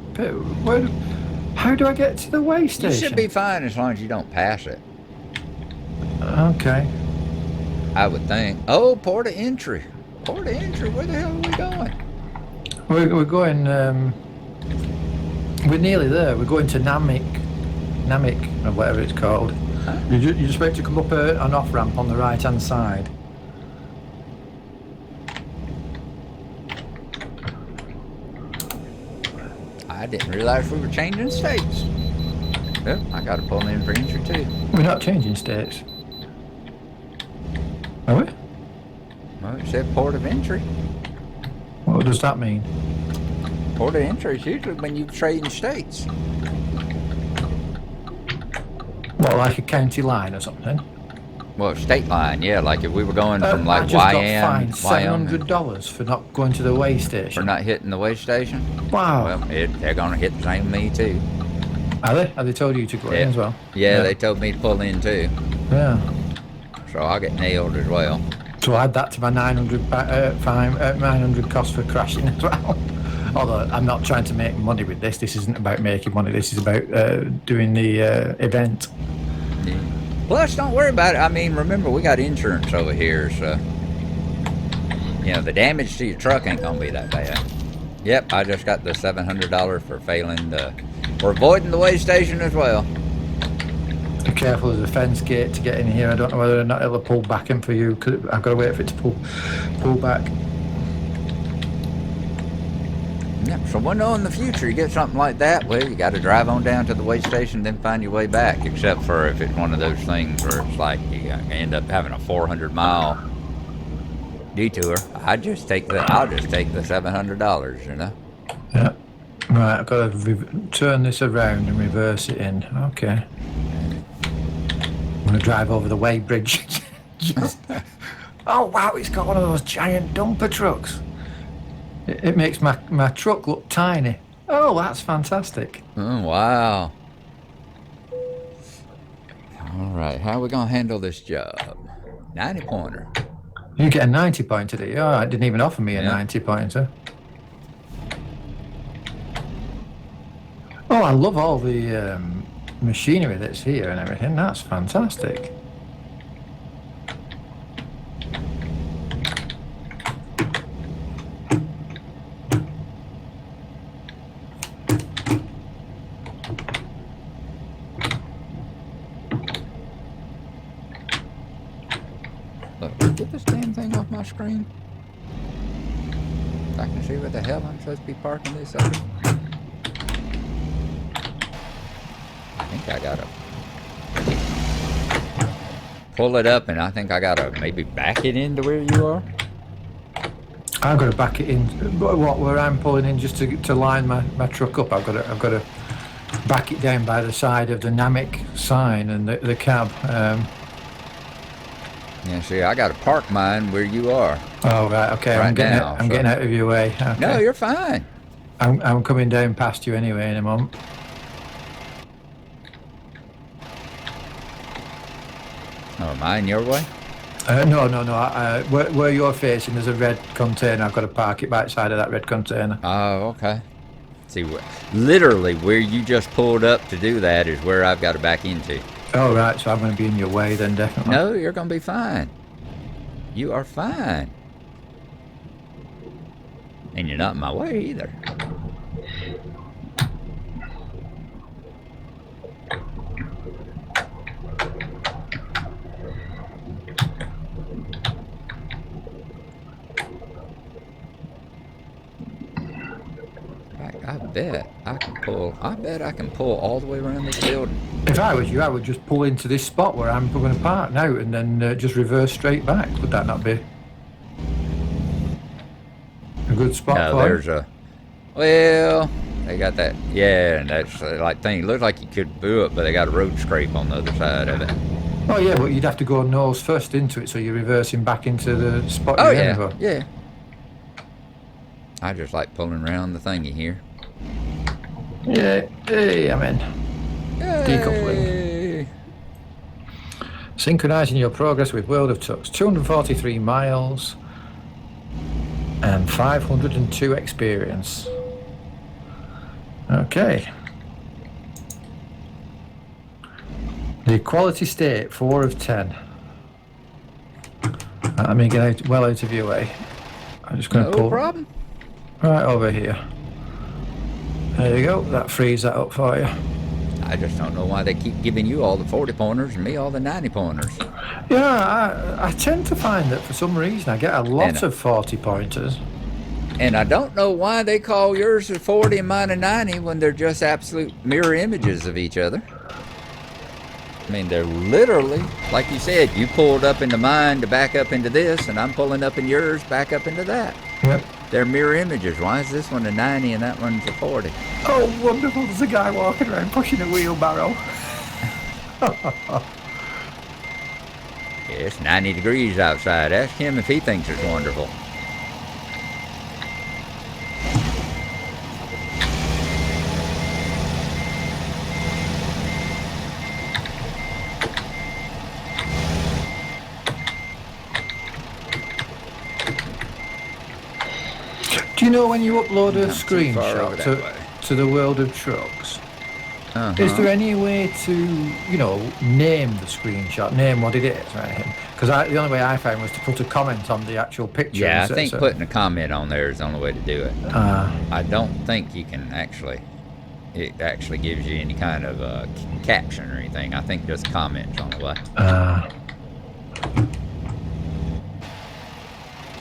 How do I get to the way station?
You should be fine as long as you don't pass it.
Okay.
I would think. Oh, port of entry. Where the hell are we going?
We're going. We're nearly there. We're going to Namek, or whatever it's called.
Huh?
You're just about to come up an off ramp on the right hand side.
I didn't realize we were changing states. Well, I got to pull in for entry too.
We're not changing states. Are we?
Well, it said port of entry.
What does that mean?
Port of entry is usually when you trade in states.
What, like a county line or something?
Well, state line, yeah. Like if we were going from
I
like
just got
Wyoming,
fined $700 for not going to the way station.
for not hitting the way station.
Wow.
Well, they're gonna hit the same me too.
Are they? Have they told you to go in as well?
Yeah, they told me to pull in too.
Yeah.
So I'll get nailed as well.
So add that to my 900 fine, 900 cost for crashing as well. Although I'm not trying to make money with this. This isn't about making money. This is about doing the event.
Yeah. Plus, don't worry about it. I mean, remember, we got insurance over here, so the damage to your truck ain't gonna be that bad. Yep, I just got the $700 for for avoiding the way station as well.
Be careful of the fence gate to get in here. I don't know whether or not it'll pull back in for you. Cause I've got to wait for it to pull back.
Yeah, so one know in the future you get something like that, well, you got to drive on down to the weigh station, then find your way back. Except for if it's one of those things where it's like you end up having a 400-mile detour. I'll just take the $700. You know.
Yeah. Right, I've got to turn this around and reverse it in. Okay. I'm going to drive over the weigh bridge. Oh, wow, it's got one of those giant dumper trucks. It makes my truck look tiny. Oh, that's fantastic.
Oh, wow. All right, how are we going to handle this job? 90-pointer.
You get a 90-pointer, did you? Oh, it didn't even offer me a
Yeah.
90-pointer. Oh, I love all the machinery that's here and everything. That's fantastic.
Look, get this damn thing off my screen. I can see what the hell I'm supposed to be parking this over. I think I gotta pull it up, and I think I gotta maybe back it into where you are.
I've got to back it in. What? Where I'm pulling in just to line my truck up. I've got to back it down by the side of the Namek sign and the cab.
Yeah, see, I gotta park mine where you are.
Oh right, okay.
Right
I'm getting
now,
I'm getting out of your way. Okay.
No, you're fine.
I'm coming down past you anyway in a moment.
Oh, am I in your way?
No. Where you're facing, there's a red container. I've got to park it by the side of that red container.
Oh, okay. See, literally where you just pulled up to do that is where I've got to back into.
Oh right, so I'm going to be in your way then, definitely.
No, you're gonna be fine. You are fine. And you're not in my way either. I bet I can pull all the way around this building.
If I was you, I would just pull into this spot where I'm going to park now and then just reverse straight back. Would that not be a good spot
No,
for
there's
it?
well, they got that. Yeah, and that's like thing. Looks like you could do it, but they got a road scrape on the other side of it.
Oh yeah, but you'd have to go nose first into it, so you're reversing back into the spot
Oh
you're
yeah,
in.
yeah. I just like pulling around the thingy here.
Yeah, hey, I'm in.
Decoupling.
Synchronizing your progress with World of Trucks. 243 miles and 502 experience. Okay. The quality state, 4 of 10. Let me get well out of your way. I'm just going to
No
pull
problem.
right over here. There you go. That frees that up for you.
I just don't know why they keep giving you all the 40 pointers and me all the 90 pointers.
Yeah, I tend to find that for some reason I get a lot of 40 pointers.
And I don't know why they call yours a 40 and mine a 90 when they're just absolute mirror images of each other. I mean, they're literally, like you said, you pulled up into mine to back up into this, and I'm pulling up in yours back up into that.
Yep.
They're mirror images. Why is this one a 90 and that one's a 40?
Oh, wonderful. There's a guy walking around pushing a wheelbarrow.
Yeah, it's 90 degrees outside. Ask him if he thinks it's wonderful.
Do you know when you upload a
Not too far over
screenshot
that way.
to the World of Trucks,
Uh-huh.
is there any way to, name the screenshot, name what it is or anything? Because the only way I found was to put a comment on the actual picture.
Yeah, I
and say
think
so.
putting a comment on there is the only way to do it. I don't think you can it actually gives you any kind of caption or anything. I think just comments on the way.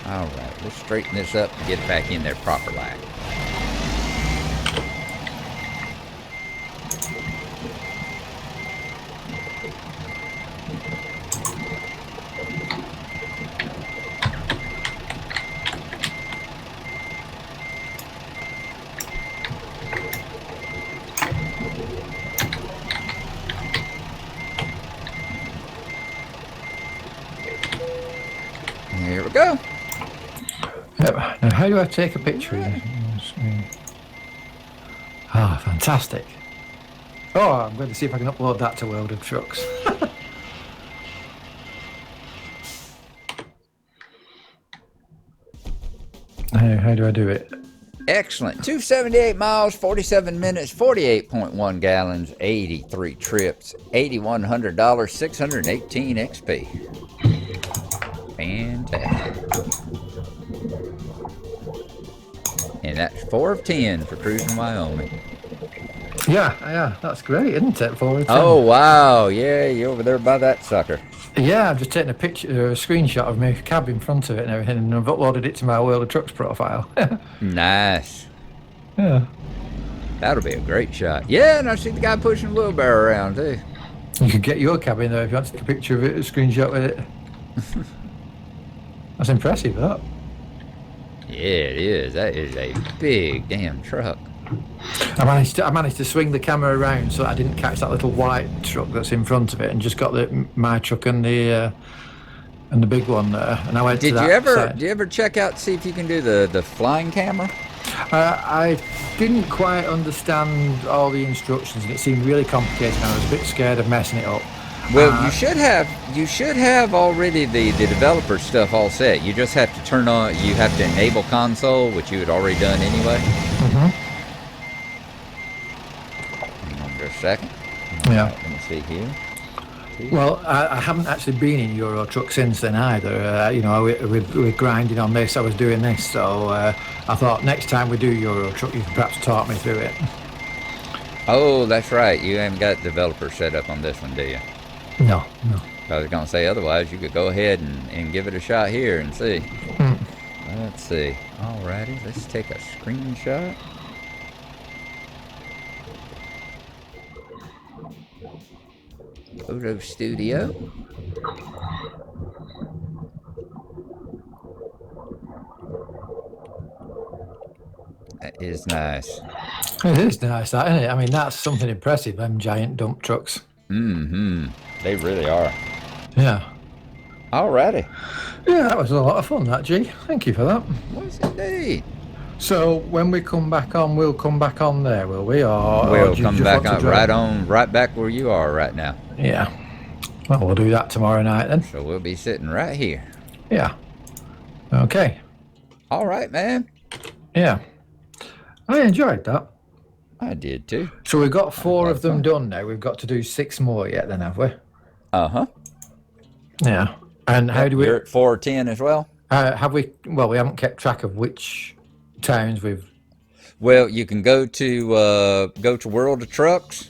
All right, let's straighten this up and get it back in there proper like.
How do I take a picture? Ah, fantastic. Oh, I'm going to see if I can upload that to World of Trucks. How do I do it?
Excellent. 278 miles, 47 minutes, 48.1 gallons, 83 trips, $8,100, 618 XP. Fantastic. And that's 4 of 10 for cruising Wyoming.
Yeah, that's great, isn't it?
Oh, wow. Yeah, you're over there by that sucker.
Yeah, I've just taken a picture, a screenshot of my cab in front of it and everything, and I've uploaded it to my World of Trucks profile.
Nice.
Yeah.
That'll be a great shot. Yeah, and I see the guy pushing the wheelbarrow around, too.
You could get your cab in there if you want to take a picture of it, a screenshot with it. That's impressive, that.
Yeah, it is. That is a big damn truck.
I managed to swing the camera around so that I didn't catch that little white truck that's in front of it, and just got my truck and the big one there. And I went to that side.
Did you ever check out, see if you can do the flying camera?
I didn't quite understand all the instructions, and it seemed really complicated, and I was a bit scared of messing it up.
Well, you should have already the developer stuff all set. You just have to turn on. You have to enable console, which you had already done anyway.
Mm-hmm.
Hang on just a second.
Yeah.
Let me see here.
Well, I haven't actually been in Euro Truck since then either. We're grinding on this. I was doing this, so I thought next time we do Euro Truck, you could perhaps talk me through it.
Oh, that's right. You haven't got developer set up on this one, do you?
No.
I was gonna say otherwise. You could go ahead and give it a shot here and see. Let's see. Alrighty, let's take a screenshot. Photo studio. That is nice.
It is nice, that, isn't it? I mean, that's something impressive, them giant dump trucks.
Mm-hmm. They really are.
Yeah.
Alrighty.
Yeah, that was a lot of fun, that, G. Thank you for that.
Was indeed.
So when we come back on, we'll come back on there, will we? Or
We'll
do you
come
just
back
want to
on, right back where you are right now.
Yeah. Well, we'll do that tomorrow night then.
So we'll be sitting right here.
Yeah. Okay.
All right, man.
Yeah. I enjoyed that.
I did too.
So we've got 4 of them done now. We've got to do 6 more yet then, have we?
Uh-huh.
Yeah. And how do we...
You're at 410 as well?
Have we... Well, we haven't kept track of which towns we've...
Well, you can go to World of Trucks.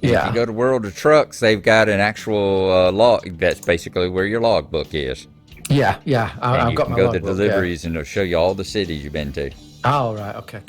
Yeah.
If you go to World of Trucks, they've got an actual log. That's basically where your logbook is.
Yeah.
And
I've
you
got
can
my
go to
logbook,
deliveries and it'll show you all the cities you've been to.
Oh, right. Okay.